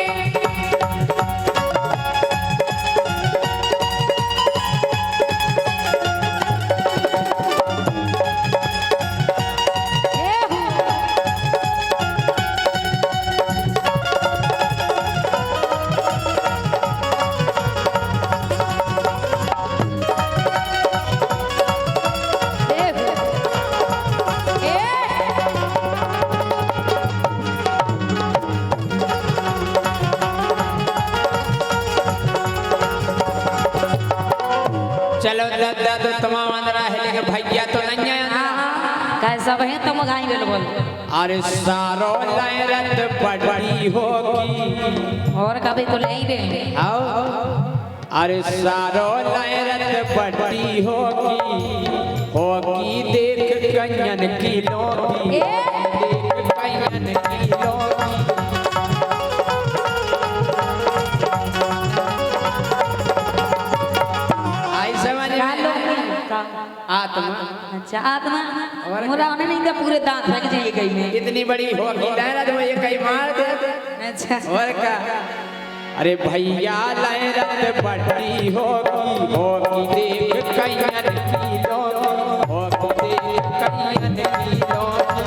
चलो दद्दा तो तमाम अंदरा है लेकिन भैया तो नहीं है। कैसा है तुम गाई बिल्कुल, अरे सारो लहरत पड़ी होगी, और कभी तो ले ही दे। आओ अरे सारो लहरत पड़ी होगी देख कन्यन की लोगी, देख कन्यन की लोगी। आई समझ में आत्मा। अच्छा आत्मा मुरा होने नहीं था, पूरे दांत फेंक जाइए कहीं में। इतनी बड़ी होगी लहरत वो ये कहीं मार दे। अच्छा और का अरे भैया लहरत पड़ी होगी देख कन्यन की लोगी, होगी देख कन्यन की लोगी।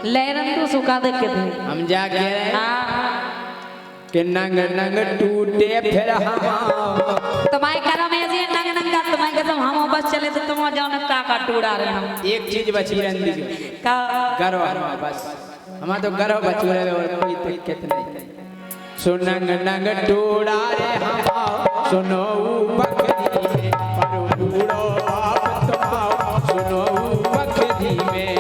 लहरन तो सुखा दे के थे। हम जा कह रहे हैं हाँ कि नंग नंग टूटे फिर हम तुम्हारे घर में ऐसे नंग नंगा तुम्हारे कसम हम बस चले तो तुम जाओ ना का टूड़ा रहे हम एक चीज बची रही का गर्व बस हमारा तो गर्व बच रहे और कोई दिक्कत नहीं सुनंग नंग टूड़ा रे हम सुनो बकरी में पर उड़ो आप तुम सुनो बकरी में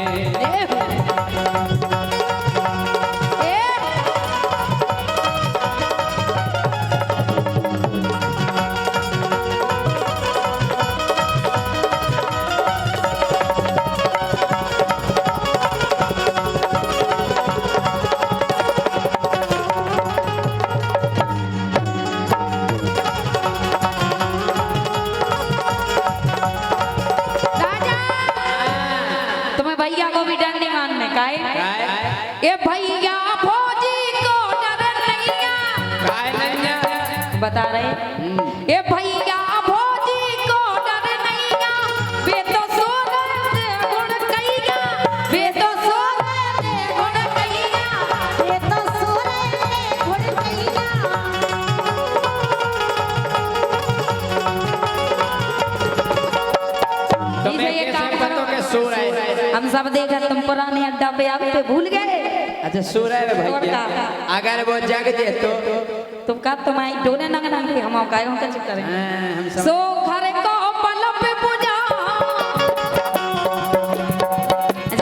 भैया को भी डर नहीं मानने का है ये भैया फौजी को डर नहीं बता रहे ये भैया फौजी को डर नहीं वे तो सो गए गुण कहिया वे तो सो गए गुण कहिया वे तो सो गए गुण कहिया तुम्हें कैसे पता के सो रहे हम सब देखा तुम पुराने अड्डा पे आते भूल गए अच्छा सो रहे भैया अगर वो जग दे तो तुम का तुम्हारी डोने नंग नंग के हम का हम कुछ करें हम सब सो घर को पल पे पूजा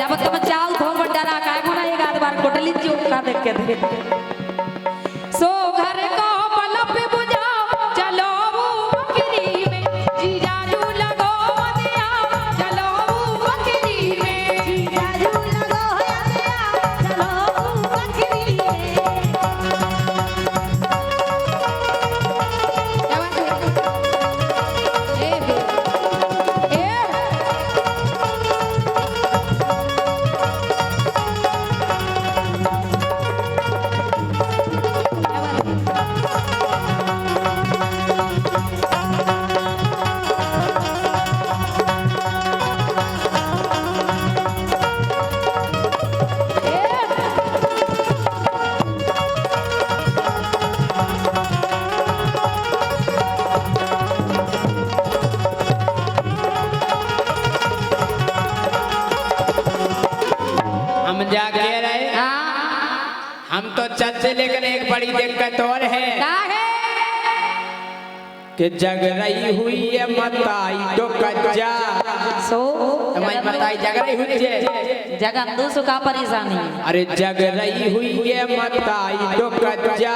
जब तुम चाल थो डरा काय मोना एक आध बार कोटली चोक का देख के दे सो घर को पल पे पूजा चलो बकरी में जीजा जू लगो दिया चलो बकरी में जीजा जू लगो दिया चलो बकरी में हम जा कह रहे हम तो चर्चे लेकिन एक बड़ी दिक्कत और है कि जग रही हुई है मताई तो कच्चा सो तुम्हारी मताई जग रही हुई है जगह दूसरों का परेशानी अरे जग रही हुई है मताई तो कच्चा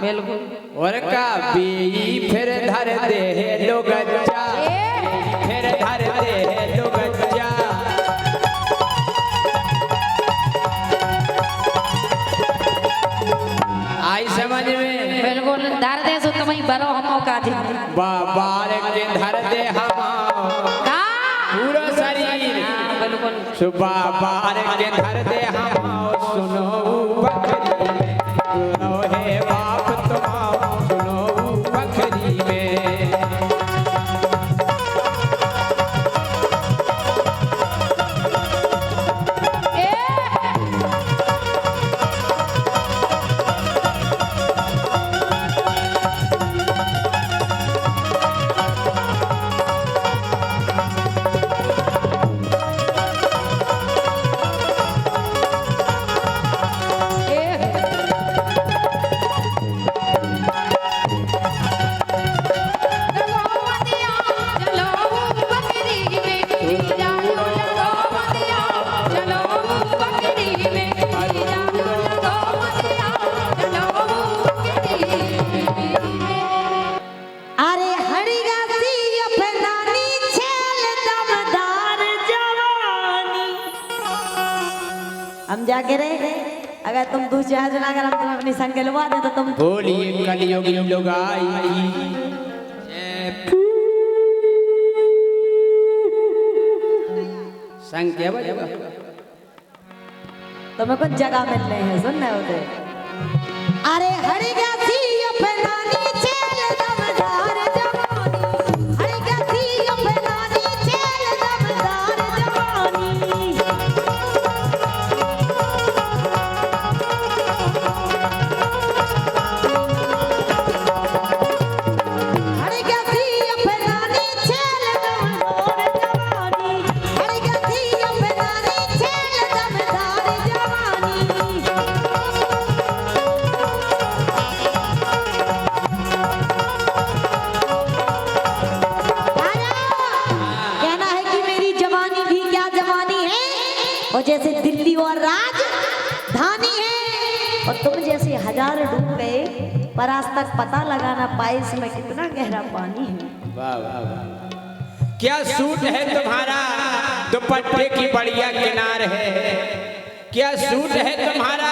बिल्कुल और का बी फिर धर दे लोग कच्चा फिर धर दे लोग कच्चा आई समझ में बिल्कुल डर दे सो तुम्हें बरो हम का जी बाबार के धर दे हम का पूरा शरीर बिल्कुल सुबह बार के धर दे हम सुनो बकरी में सुनो हे बाप तुम सुनो बकरी में अरे हरिगा सी अपनानी छेल दमदार जवानी हम जाके रहे अगर तुम दो चार जना अगर हम तुम्हें अपनी संग लुआ दे तो तुम बोलिए कलियोगी लोग आई संग क्या बजा तुम्हें कुछ जगह मिल रहे हैं सुन रहे होते अरे हरिगा सी अपनानी छेल दमदार जवानी हरिगा सी अपनानी छेल दमदार जवानी जैसे हजार डूब गए पर आज तक पता लगा ना पाए इसमें कितना गहरा पानी है। वाह वाह वाह। क्या सूट है तुम्हारा, दुपट्टे की बढ़िया किनार है। क्या सूट है तुम्हारा,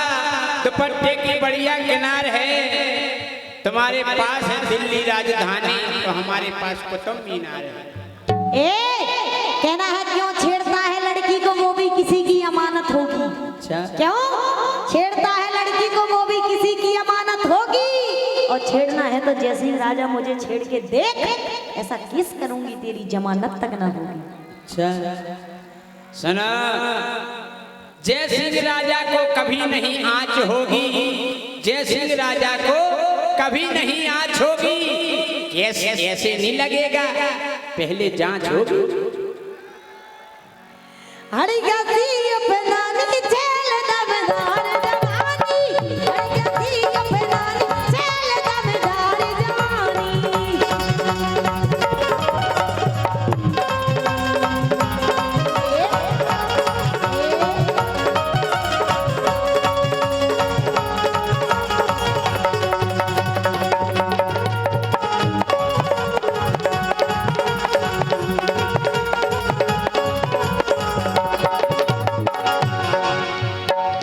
दुपट्टे की बढ़िया किनार है। तुम्हारे पास है दिल्ली राजधानी, तो हमारे पास कुतुब मीनार है। ए कहना है क्यों छेड़ता है लड़की को, वो भी किसी की अमानत होगी। क्यों छेड़ता है लड़की को, वो भी किसी की अमानत होगी। और छेड़ना है तो जय सिंह राजा मुझे छेड़ के देख, ऐसा किस करूंगी तेरी जमानत तक ना होगी। सुना, जय सिंह राजा को कभी नहीं आँच होगी। जय सिंह राजा को कभी नहीं आँच होगी। कैसे ऐसे नहीं लगेगा, पहले जांच होगी। हरी गति अपनानी चल दमदार जवानी, हरी गति अपनानी चल दमदार जवानी।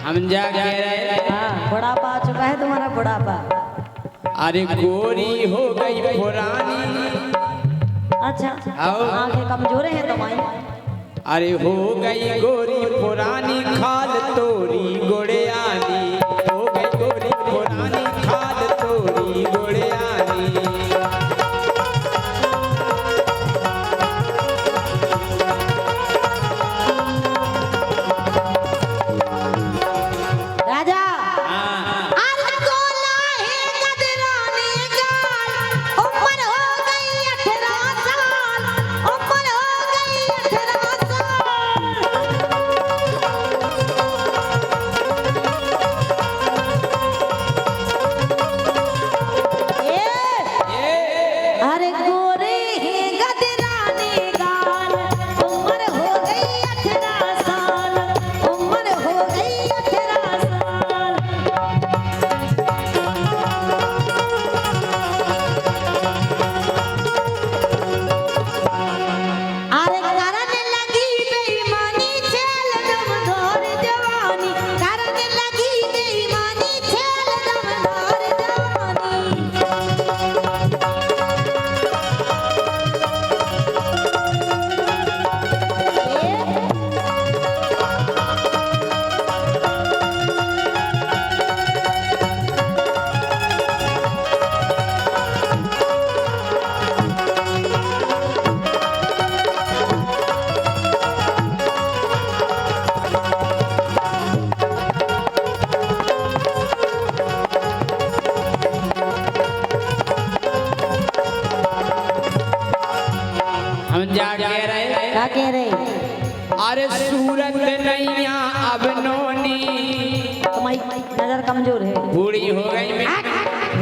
हम जा कह रहे, हाँ, बुढ़ापा आ चुका है तुम्हारा बुढ़ापा। अरे गोरी हो गई पुरानी। अच्छा आओ। आंखें कमजोर हैं तुम्हारी। अरे हो गई गोरी पुरानी, खाल तोरी गुड़ियानी। हो गई गोरी पुरानी, खाल तोरी गुड़ियानी। राजा अरे गोला है गदरानी गाल, उम्र हो गई 18 साल, उम्र हो गई 18 साल। अरे गोरे हैं गदरानी गाल, उम्र हो गई 18 साल, उम्र हो गई 18 साल। अरे करने लगी बेईमानी चल दमदार जवानी, करने लगी बेईमानी चल दमदार जवानी। हम जा कह रहे, क्या कह रहे? अरे सूरत नैया अब नोनी। तुम्हारी नजर कमजोर है बूढ़ी हो गई मैं,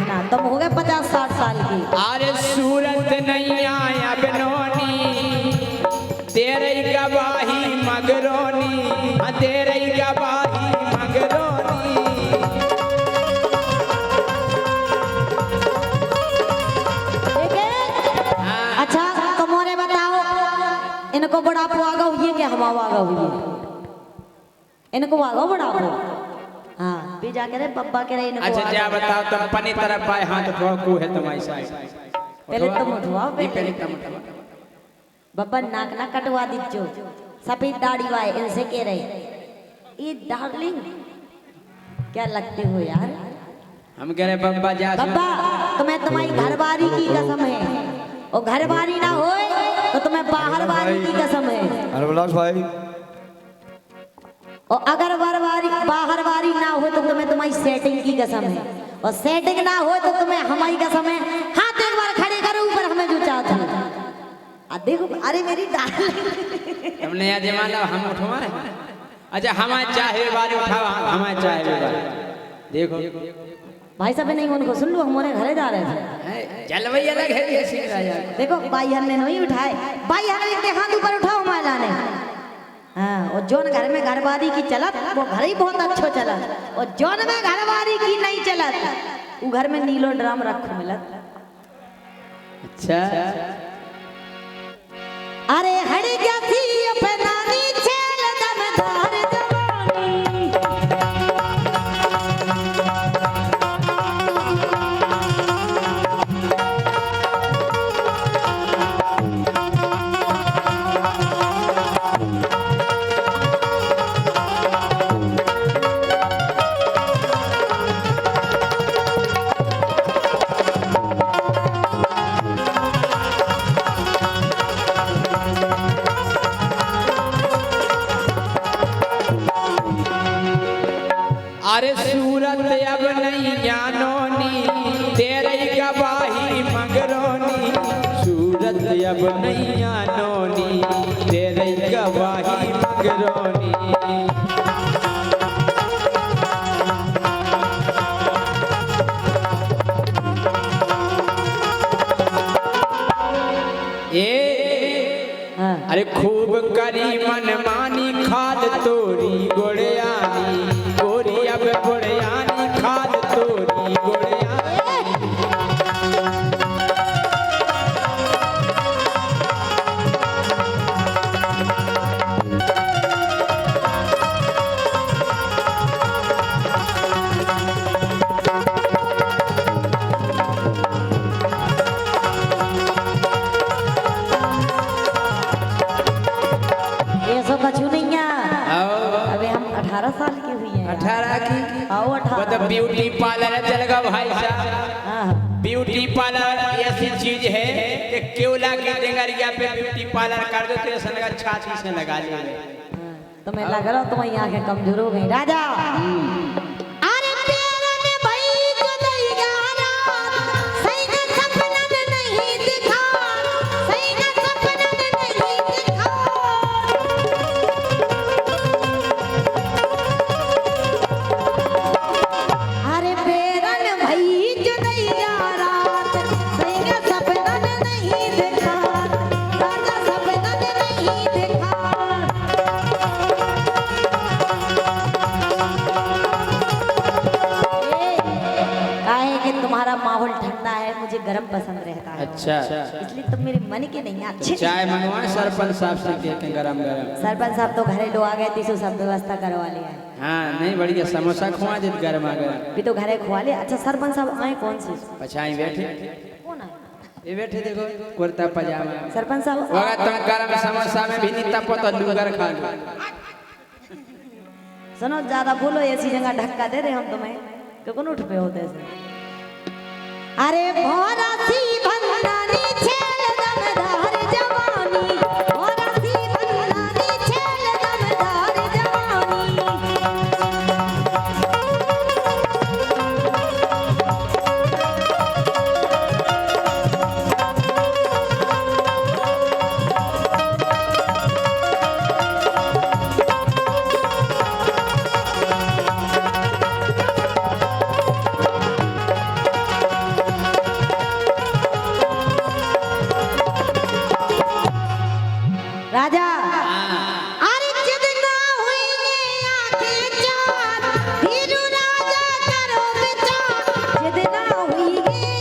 ना, तुम हो गए 50-60 साल की। अरे सूरत नैया अब नोनी। तेरे गवाही मगरोनी, तेरे गवाही मगरोनी। ठीक है? अच्छा तुम और बताओ, इनको बुढ़ापो आगा हुई कि हम आगा हुई? इनको आगा बुढ़ापो? हाँ भी जा करे बब्बा कह रहे इनको अच्छा आगा। जा बताओ, तुम अपनी तरफ आए हाथ उठाओ, है तुम्हारी साइड। पहले तुम उठवाओ, पहले तुम उठवाओ। बब्बा नाक ना कटवा दीजो, सफेद दाढ़ी वाले इनसे कह रहे। ये डार्लिंग क्या लगते हो यार? हम कह रहे बब्बा जा। बब्बा तुम्हें तुम्हारी घरवारी की कसम है, और घरवारी ना हो तो तुम्हें बाहर वारी की कसम है। हरविलास भाई, और अगर बाहर वारी ना हो तो तुम्हें तुम्हारी सेटिंग की कसम है, और सेटिंग ना हो तो तुम्हें हमारी कसम है। हाथ एक बार खड़े करो ऊपर, हमें जो चाहते हो। देखो अरे मेरी डार्लिंग, तुमने याद जमाना हम उठवाए। अच्छा हमारे चाहे बारे उठाओ, हमारे चाहे बारे देखो। भाई साहब नहीं उनको सुन लो, हमारे घरे जा रहे थे। जलवई अलग है ये सिंह राजा। देखो भाई हर ने नहीं उठाए, भाई हर ने हाथ ऊपर उठाओ माला ने। हाँ, और जोन घर में घरवारी की चलत वो घर ही बहुत अच्छो चलत, और जोन में घरवारी की नहीं चलत वो घर में नीलो ड्राम रखो मिलत। अच्छा अरे हड़ गया थी अपनानी छेल दमदार जवानी। अरे सूरत अब नहीं जानोनी तेरे गवाही मगरोनी, सूरत अब नहीं जानोनी तेरे गवाही मगरोनी। हाँ। अरे खूब करी मन मानी खाद तोरी गोड़ियानी, गोरी अब गोड़ियानी खाद तोरी गोड़ियानी। ये सब कछु नहीं है। आओ। अबे हम 18 साल की हुई हैं। 18 की आओ वो 18। तो ब्यूटी पार्लर चलेगा भाई साहब। हाँ। ब्यूटी पार्लर ऐसी चीज है कि केवला की डेंगरिया पे ब्यूटी पार्लर कर दो तो ऐसा लगा छाती से लगा ले। तो मैं लग रहा तुम्हारी आंखें कमजोर हो गई राजा। अरे प्यारा ने भाई जो दैया रात सही का सपना में नहीं दिखा, सही का सपना में नहीं दिखा। अरे प्यारा ने भाई जो दैया रात सही का सपना में नहीं दिखा, राजा सपना में नहीं दिखा। काहे कि तुम्हारा माहौल ठंडा है, मुझे गर्म पसंद रहता है। अच्छा इसलिए तुम मेरे मन के नहीं अच्छे। चाय मंगवा सरपंच साहब से कह के गरम गरम। सरपंच साहब तो घरे लो आ गए, तीसो सब व्यवस्था करवा लिया है। हाँ नहीं बढ़िया समोसा खुआ दे गरमा गरम। भी तो घरे खुआ ले। अच्छा सरपंच साहब आए कौन से? पछाई बैठे कौन आए? ये बैठे देखो कुर्ता पजामा। सरपंच साहब वगा तुम गरम समोसा में भी नहीं तपो तो लूगर खा लो। सुनो ज्यादा बोलो, ऐसी जगह धक्का दे रहे हम तुम्हें कि कौन उठ पे होते ऐसे। अरे भोरा सी भंडानी छेल दमदार जवानी, भोरा सी भंडानी छेल दमदार जवानी। राजा अरे जितना हुई आंखें चार, फिर राजा करो विचार। जितना हुई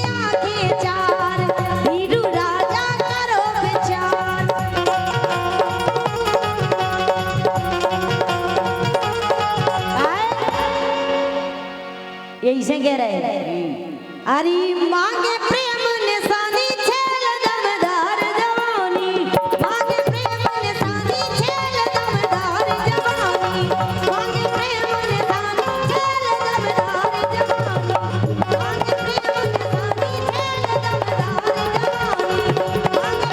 आंखें चार, फिर राजा करो विचार। यही से कह रहे अरे मांगे प्रेम निशानी छेल दमदार जवानी, मांगे प्रेम निशानी छेल दमदार जवानी, मांगे प्रेम निशानी छेल दमदार जवानी, मांगे प्रेम निशानी छेल दमदार जवानी, मांगे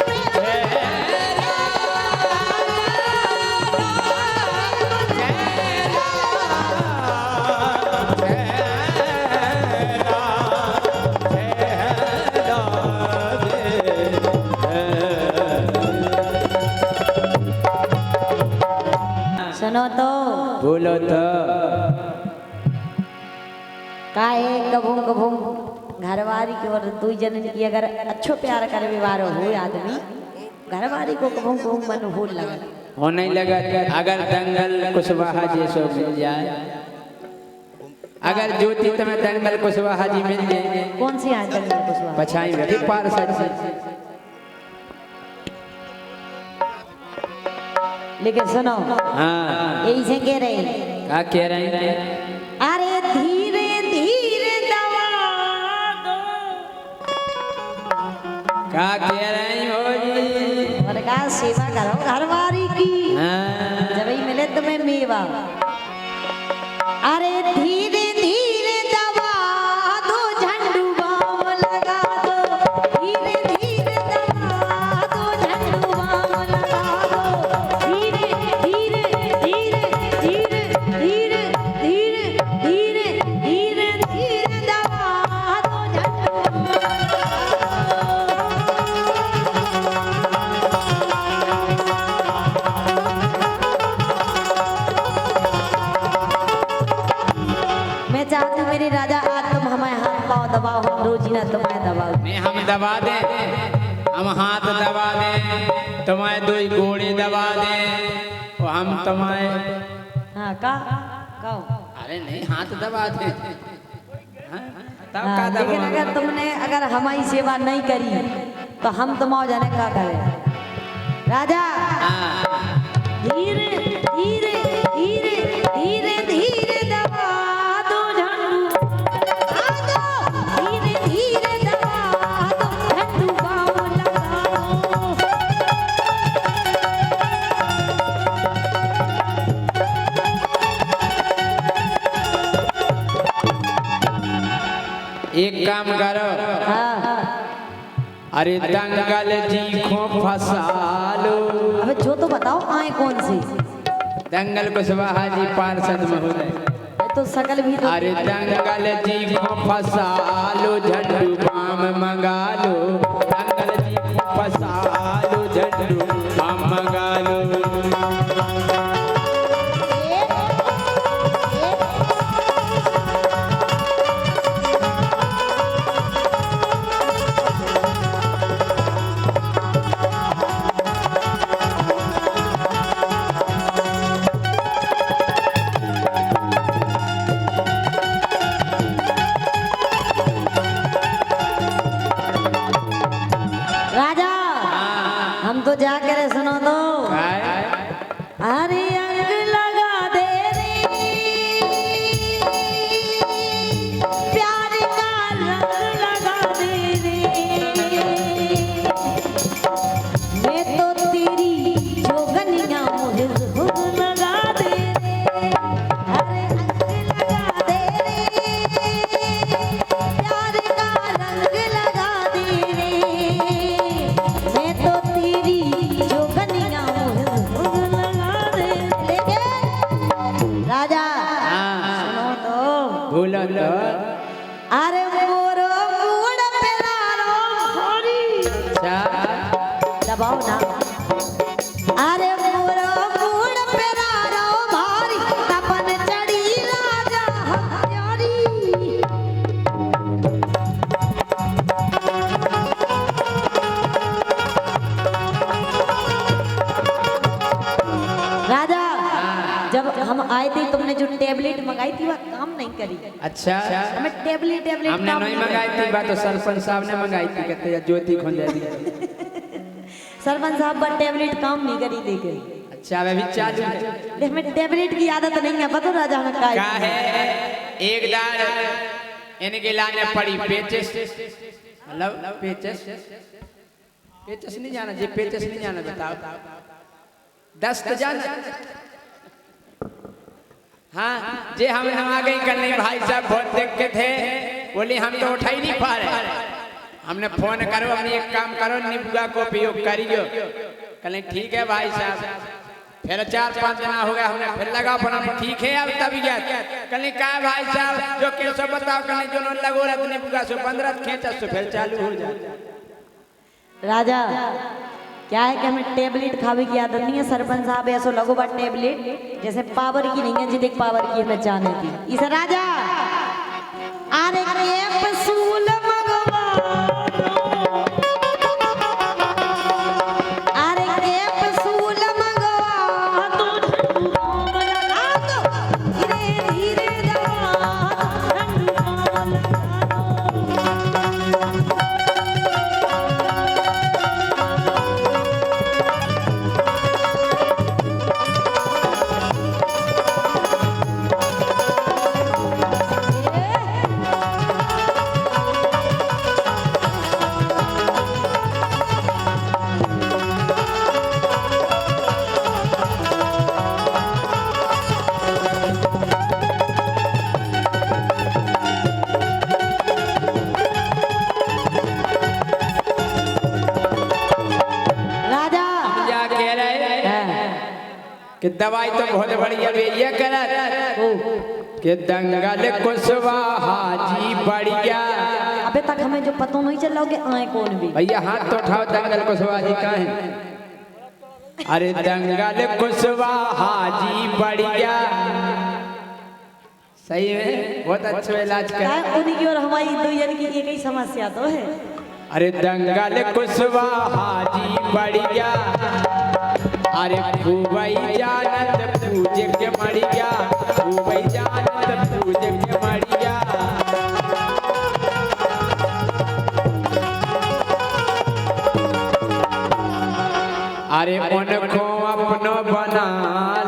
सुनो तो बोलो तो काहे कभू कभू घरवारी की और तू जनन की अगर अच्छो प्यार कर व्यवहार हो आदमी, घरवारी को कभू कभू मन भूल लगा। होने लगा अगर दंगल कुशवाहा जी सो मिल जाए, अगर ज्योति तुम्हें दंगल कुशवाहा जी मिल जाए, कौन सी आए दंगल कुशवाहा? पछाई बैठी पार्षद से। लेकिन सुनो, हाँ यही से कह रहे, क्या कह रहे हैं? अरे धीरे धीरे दबा दो। क्या कह रहे हो जी? और का सेवा करो घरवारी की, हाँ। जब ही मिले तुम्हें मेवा। अरे धीरे धीरे दबा दो, झंडू बाम लगा दो। धीरे धीरे दबा दो, झंडू बाम लगा दो। धीरे धीरे धीरे धीरे धीरे धीरे धीरे धीरे धीरे दबा दो, झंडू मैं चाहती हूँ मेरे राजा आज तुम हमें हाथ पाँव दबाओ, हम रोजी ना तुम्हें दबाओ। नहीं हम दबा दें, हम हाथ दबा दें, तुम्हारे दो घोड़े दबा दें, और हम तुम्हारे हाँ कहो। अरे नहीं हाथ दबा दें। हाँ, तब हाँ, का लेकिन दबा? अगर तुमने अगर हमारी सेवा नहीं करी तो हम तुम जाने क्या करें? राजा हाँ। धीरे धीरे धीरे धीरे धीरे दबा दो, झंडू दबा दो। धीरे धीरे दबा दो, झंडू बाम लगा दो। एक काम करो, हाँ अरे दंगल जी को फंसा लो। अबे जो तो बताओ आए कौन सी? दंगल कुशवाहा जी पार्षद महोदय। तो सकल भी तो अरे दंगल जी को फंसा लो, झंडू बाम मंगा लो। दंगल जी को फंसा लो, झंडू बाम मंगा लो। राजा हम तो जाकर सुनो तो। अरे अंग लगा दे रे, प्यार का रंग लगा दे रे। मैं तो तेरी जोगनिया मुझे खुद लगा दे रे। अरे अंग लगा दे रे, प्यार का रंग लगा दे रे। मैं तो तेरी जोगनिया मुझे खुद लगा दे। लेकिन राजा सुनो तो, बोलो तो। अरे मोरो मूड पे लारो हरी, अच्छा दबाओ ना। अरे मोरो मूड पे लारो भारी, तपन चढ़ी राजा हमारी। राजा जब हम आए थे तुमने जो टेबलेट मंगाई थी वह काम नहीं करी। अच्छा हमें टेबलेट हमने काम नहीं मंगाई थी, बात तो सरपंच साहब ने मंगाई थी, कहते हैं ज्योति खोंजा दी। सरपंच साहब पर टेबलेट काम नहीं करी लेकिन। अच्छा अभी चालू है। देख हमें टेबलेट की आदत नहीं है, बता राजा हमें क्या का है? एक दार इनके लाने पड़ी पेचेस, मतलब पेचेस पेचेस नहीं जाना जी, पेचेस नहीं जाना, बताओ। दस्त जाना। हाँ जे हम आ गई कल नहीं, भाई साहब बहुत देख के थे, बोले हम तो उठा ही नहीं पा रहे। हमने फोन करो, हमने एक काम करो, निबुआ को उपयोग करियो। कल ठीक है भाई साहब, फिर 4-5 दिन हो गया, हमने फिर लगा फोन, ठीक है अब तबीयत। कल कहा भाई साहब जो कैसे बताओ, कल जो लगो रहा निबुआ से 15 खींचा तो फिर चालू हो जाए। राजा क्या है कि हमें टेबलेट खावे की आदत नहीं है। सरपंच साहब ऐसा लगो बा टेबलेट जैसे पावर की नहीं है, जितने पावर की हमें जाने थी। इस राजा अरे कैप्सूल मंगवा दो, अरे कैप्सूल मंगवा कि दवाई तो बहुत बढ़िया भी ये करत कि दंगल कुशवाहा जी बढ़िया। अबे तक हमें जो पता नहीं चल रहा कि आए कौन भी। भैया हाथ तो उठाओ, दंगल कुशवाहा जी कहाँ है? अरे दंगल कुशवाहा जी बढ़िया। सही है, बहुत अच्छा इलाज कर। उन्हीं की और हमारी दो जन की एक ही समस्या तो है। अरे दंगल कुशवाहा जी बढ़िया। अरे खूबई जानत पूजे के मड़िया, खूबई जानत पूजे के मड़िया। अरे उनको अपनो बना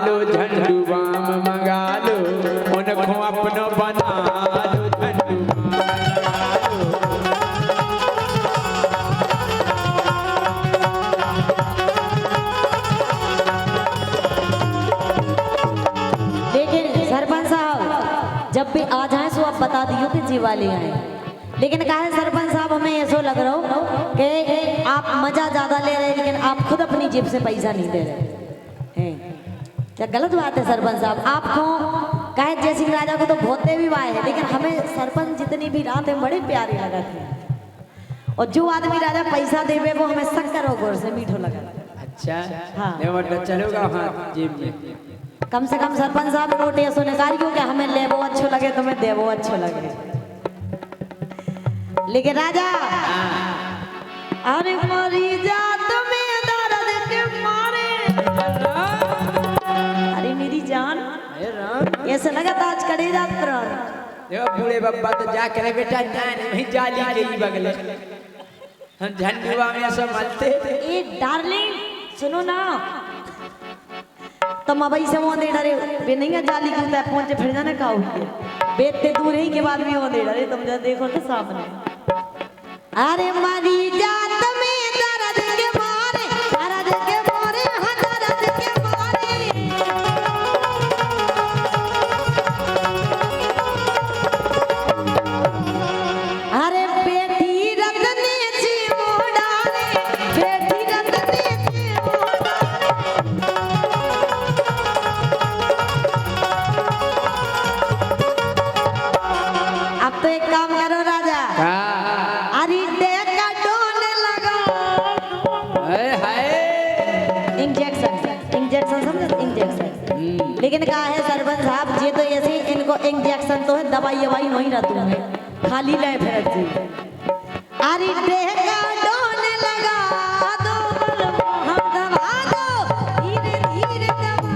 लो, झंडू बाम मंगा लो। उनको अपनो बना लो, झंडू बाम मंगा लो। लेकिन सरपंच साहब जब भी आ जाए सो आप बता दियो कि जी वाले आए। लेकिन कहा है सरपंच साहब हमें ऐसा लग रहा हो कि आप मजा ज्यादा ले रहे हैं लेकिन आप खुद अपनी जेब से पैसा नहीं दे रहे हैं। क्या गलत बात है सरपंच साहब? आपको कहे जय सिंह राजा को तो भोते भी वाए है, लेकिन हमें सरपंच जितनी भी रात है बड़े प्यारे लगा थे। और जो आदमी राजा पैसा देवे वो हमें शक्कर और गोर से मीठो लगा। अच्छा हाँ। मतलब चलोगा हाँ जेब में। कम से कम सरपंच साहब नोट ऐसो निकालियो कि हमें ले वो अच्छो लगे तुम्हें दे वो अच्छो लगे। लेकिन राजा अरे मरी जा तुम्हें दर्द के मारे। अरे मेरी जान ऐसे लगा था आज करे जात देखो बूढ़े बब्बा तो जा करे बेटा नहीं जाली के ही बगले हम झंडुआ में सब मलते थे। ए डार्लिंग सुनो ना, तुम अब ऐसे वो दे डरे बे नहीं जाली के उतर पहुंचे फिर जाने का हुई बेते दूर ही के बाद भी वो दे डरे। तुम जब देखो तो सामने अरे मरी जात में दर्द के मारे, दर्द के मारे, हाँ दर्द के मारे। अरे बेटी रतने जी मोड़ाने, बेटी रतने जी मोड़ाने। अब तो एक काम करो राजा, अरे देखा डोने लगा। इंजेक्शन इंजेक्शन समझे इंजेक्शन। लेकिन कहा है सरपंच साहब ये तो ऐसे इनको इंजेक्शन तो है, दवाई ववाई नहीं रहती है खाली ले फिर जी। अरे देखा डोने लगा दो हम दबा दो, धीरे धीरे दबा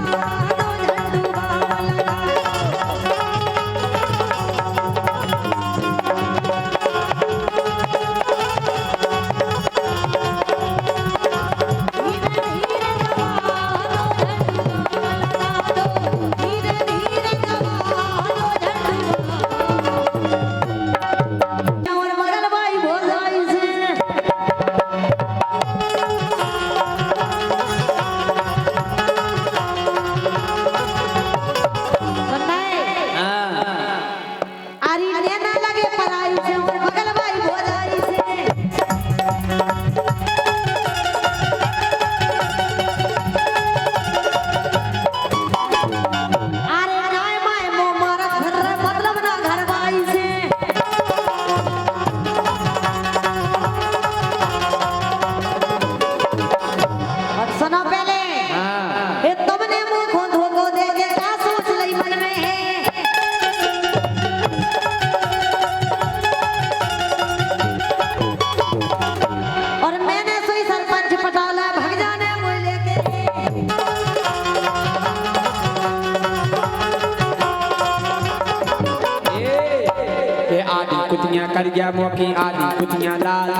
दो, झंडू बाम लगा कुतियां कर गया मौकी आदि कुतियां लाल।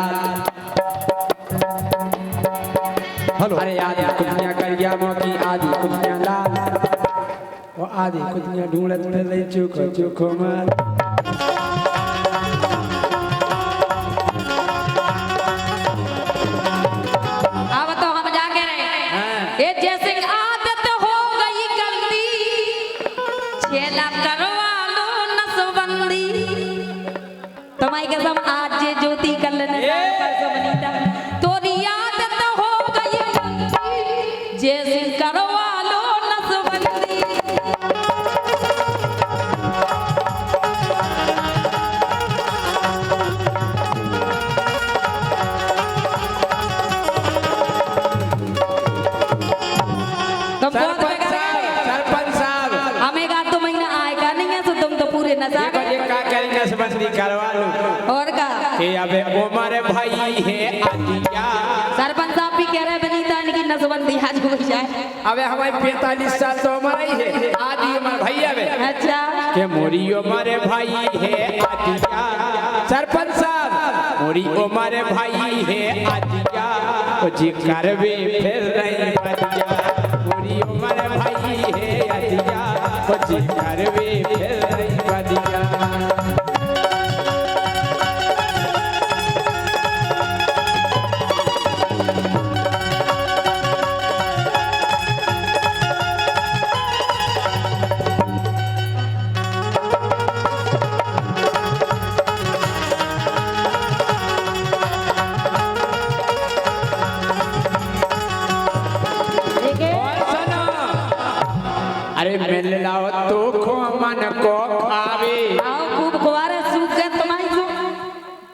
हेलो अरे आदि कुतियां कर गया मौकी आदि कुतियां लाल। वो आदि कुतियां ढूंढत ले चुको चुको मार। अब तो हम जाके रहे ये जैसे आदत हो गई गंदी, छेला करवा लो नसबंदी। तुम्हारी कसम आज जे ज्योति कलन परसों बनीता तोरी आदत हो गई गंदी, जैसे करवा लो नसबंदी। कि अबे उमर भाई है आदिया। सरपंच साहब भी कह रहे हैं बनीता इनकी नसबंदी आज हो जाए। अबे हमारी 45 साल तो उम्र ही है, आदि उमर भैया बे। अच्छा के मोरी उमर भाई है आदिया। सरपंच साहब मोरी उमर भाई है आदिया, कुछ करवे फिर रही आदिया। मोरी उमर भाई है आदिया, कुछ करवे फिर रही आदिया। अरे मिल लाओ तो खो मन को खावे। आओ खूब कुवारे सूख गए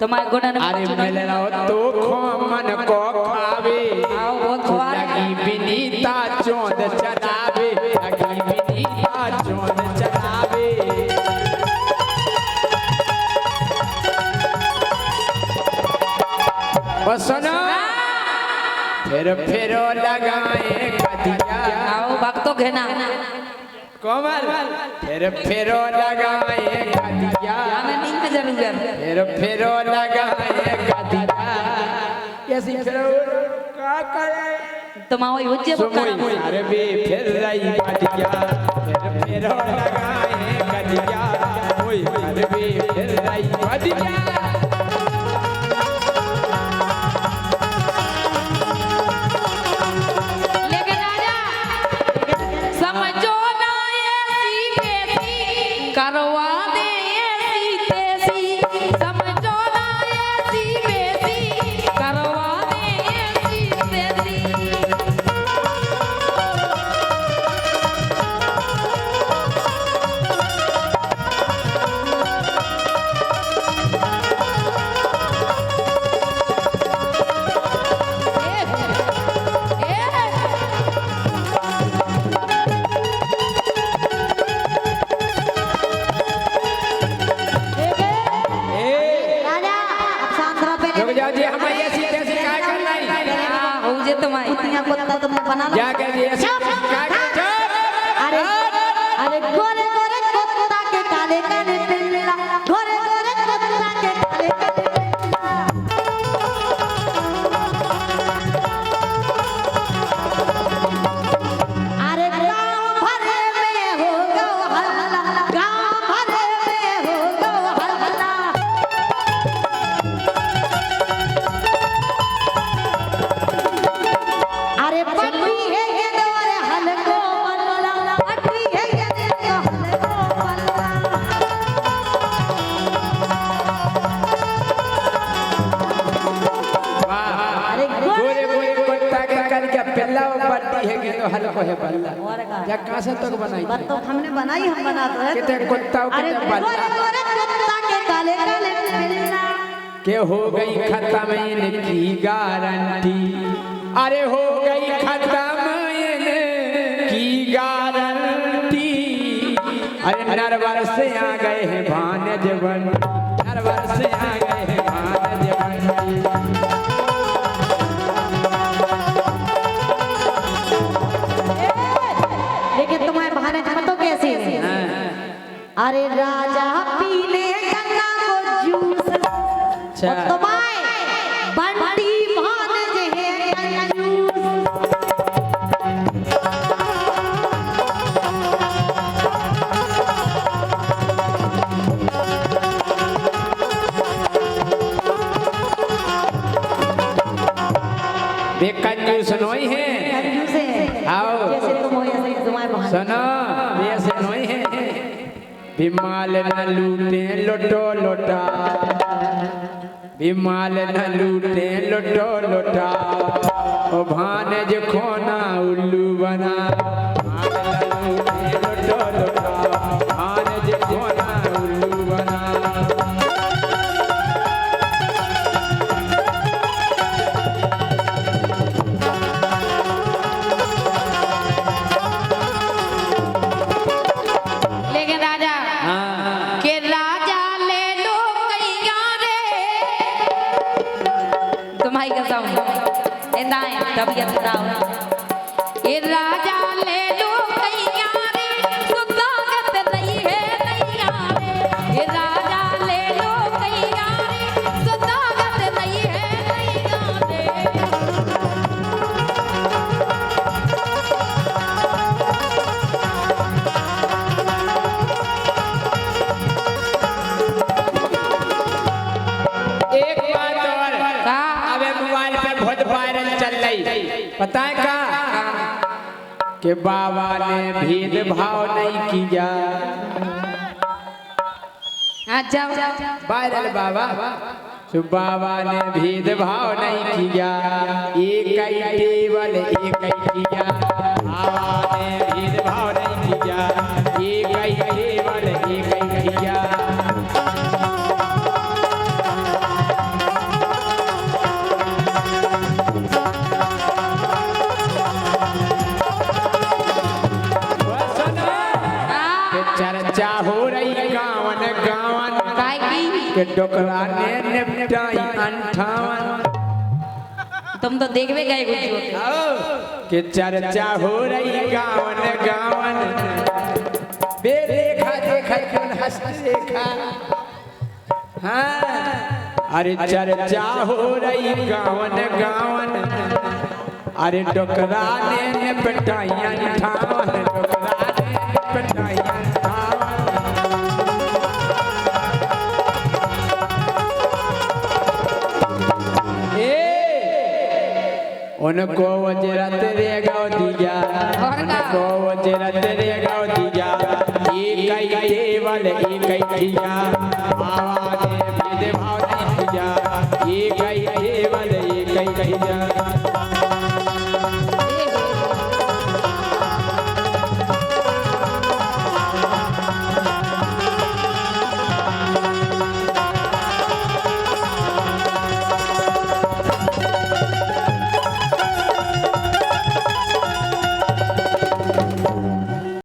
तुम्हारे गुणन। अरे मिल लाओ तो खो मन को खावे। आओ बहुत कुवारे। लगी बिनीता चोंद चलावे, लगी बिनीता चोंद चलावे। ओ सुनो फिर लगाए कदिया। आओ भक्तों घेना कोमल फिर लगाए गदिया। हमें नींद में जरूरत फिर लगाए गदिया। ऐसी फिर का करे तुम आओ युज्य सुमोई अरे बे फिर रही गदिया। फिर लगाए गदिया, ओए अरे बे फिर रही गदिया। लेकिन राजा समझो ना ऐसी करवा दे ऐसी तेसी। समझो ना ऐसी बेसी करवा दे ऐसी तेसी। राजा अब सांद्रा पे रुक जाओ जी, हम ऐसी कैसी काय कर रही। हो जे तुम्हारी कुतिया कुत्ता तुमने बना लो। क्या कह दिया अरे अरे गोरे गोरे कुत्ता के काले काले पिल्ला, गोरे गोरे कुत्ता के काले काले पिल्ला। अरे गाँव भरे में हो गो हल्ला, गाँव भरे में हो गो हल्ला। अरे पटवी है ये दोरे हलको बल्ला, पटवी है ये देखो हलको बल्ला। अरे गोरे गोरे कुत्ता के कल क्या पिल्ला बढ़ती है कि तो हल्को है बल्ला। और का या कहाँ से तक बनाई बात तो हमने बनाई, हम बना दो है। कितने कुत्ता अरे कितने गोरे बल्ला गोरे कुत्ता के काले काले पिल्ला। के हो गई खत्म इनकी गारंटी। अरे हो गई खत्म इनकी गारंटी। अरे नरवर से आ गए हैं भानज बन, नरवर से आ गए हैं भानज बन। लेकिन तुम्हारे बहाने तो कैसी है? अरे राजा पीले गन्ना को जूस, और तुम्हारे बंटी भानज है कंजूस। वे कंजूस नहीं है। कंजूस है। आओ जैसे तुम हो ऐसे ही तुम्हारे बहाने। सुनो वे ऐसे नहीं है। बिमाल न लूटे लोटो लोटा, बिमाल न लूटे लोटो लोटा। ओ भानज खोना उल्लू बना, बिमाल न लूटे लोटो लोटा, भानज खोना उल्लू बना। लेकिन राजा हाँ के राजा ले लो कैया रे भाई कसम इंदाए तबीयत खराब ये राजा ले लो कैया रे सुदागत नहीं है नैया रे ये राजा ले लो कैया रे सुदागत नहीं है नैया रे एक बात और अबे मोबाइल पे बहुत वायरल चल रही पता है का कि बाबा ने भेदभाव नहीं किया जाओ वायरल बाबा तो बाबा ने भेदभाव नहीं किया एक ही टेबल एक ही किया बाबा ने भेदभाव नहीं किया एक ही टेबल एक ही किया चर्चा हो रही गावन गावन काय की के डोकरा ने निपटाई 58 तुम तो देखबे गए कुछ के चर्चा हो रही गावन गावन बेरेखा देखा क्यों हंस देखा हाँ अरे चर्चा हो रही गावन गावन अरे डोकरा ने निपटाई 58 डोकरा ने निपटाई 58 उनको वजरत रे गाँव दिया उनको वजरत रे गाँव दिया एक ही टेबल एक ही किया बाबा ने भेदभाव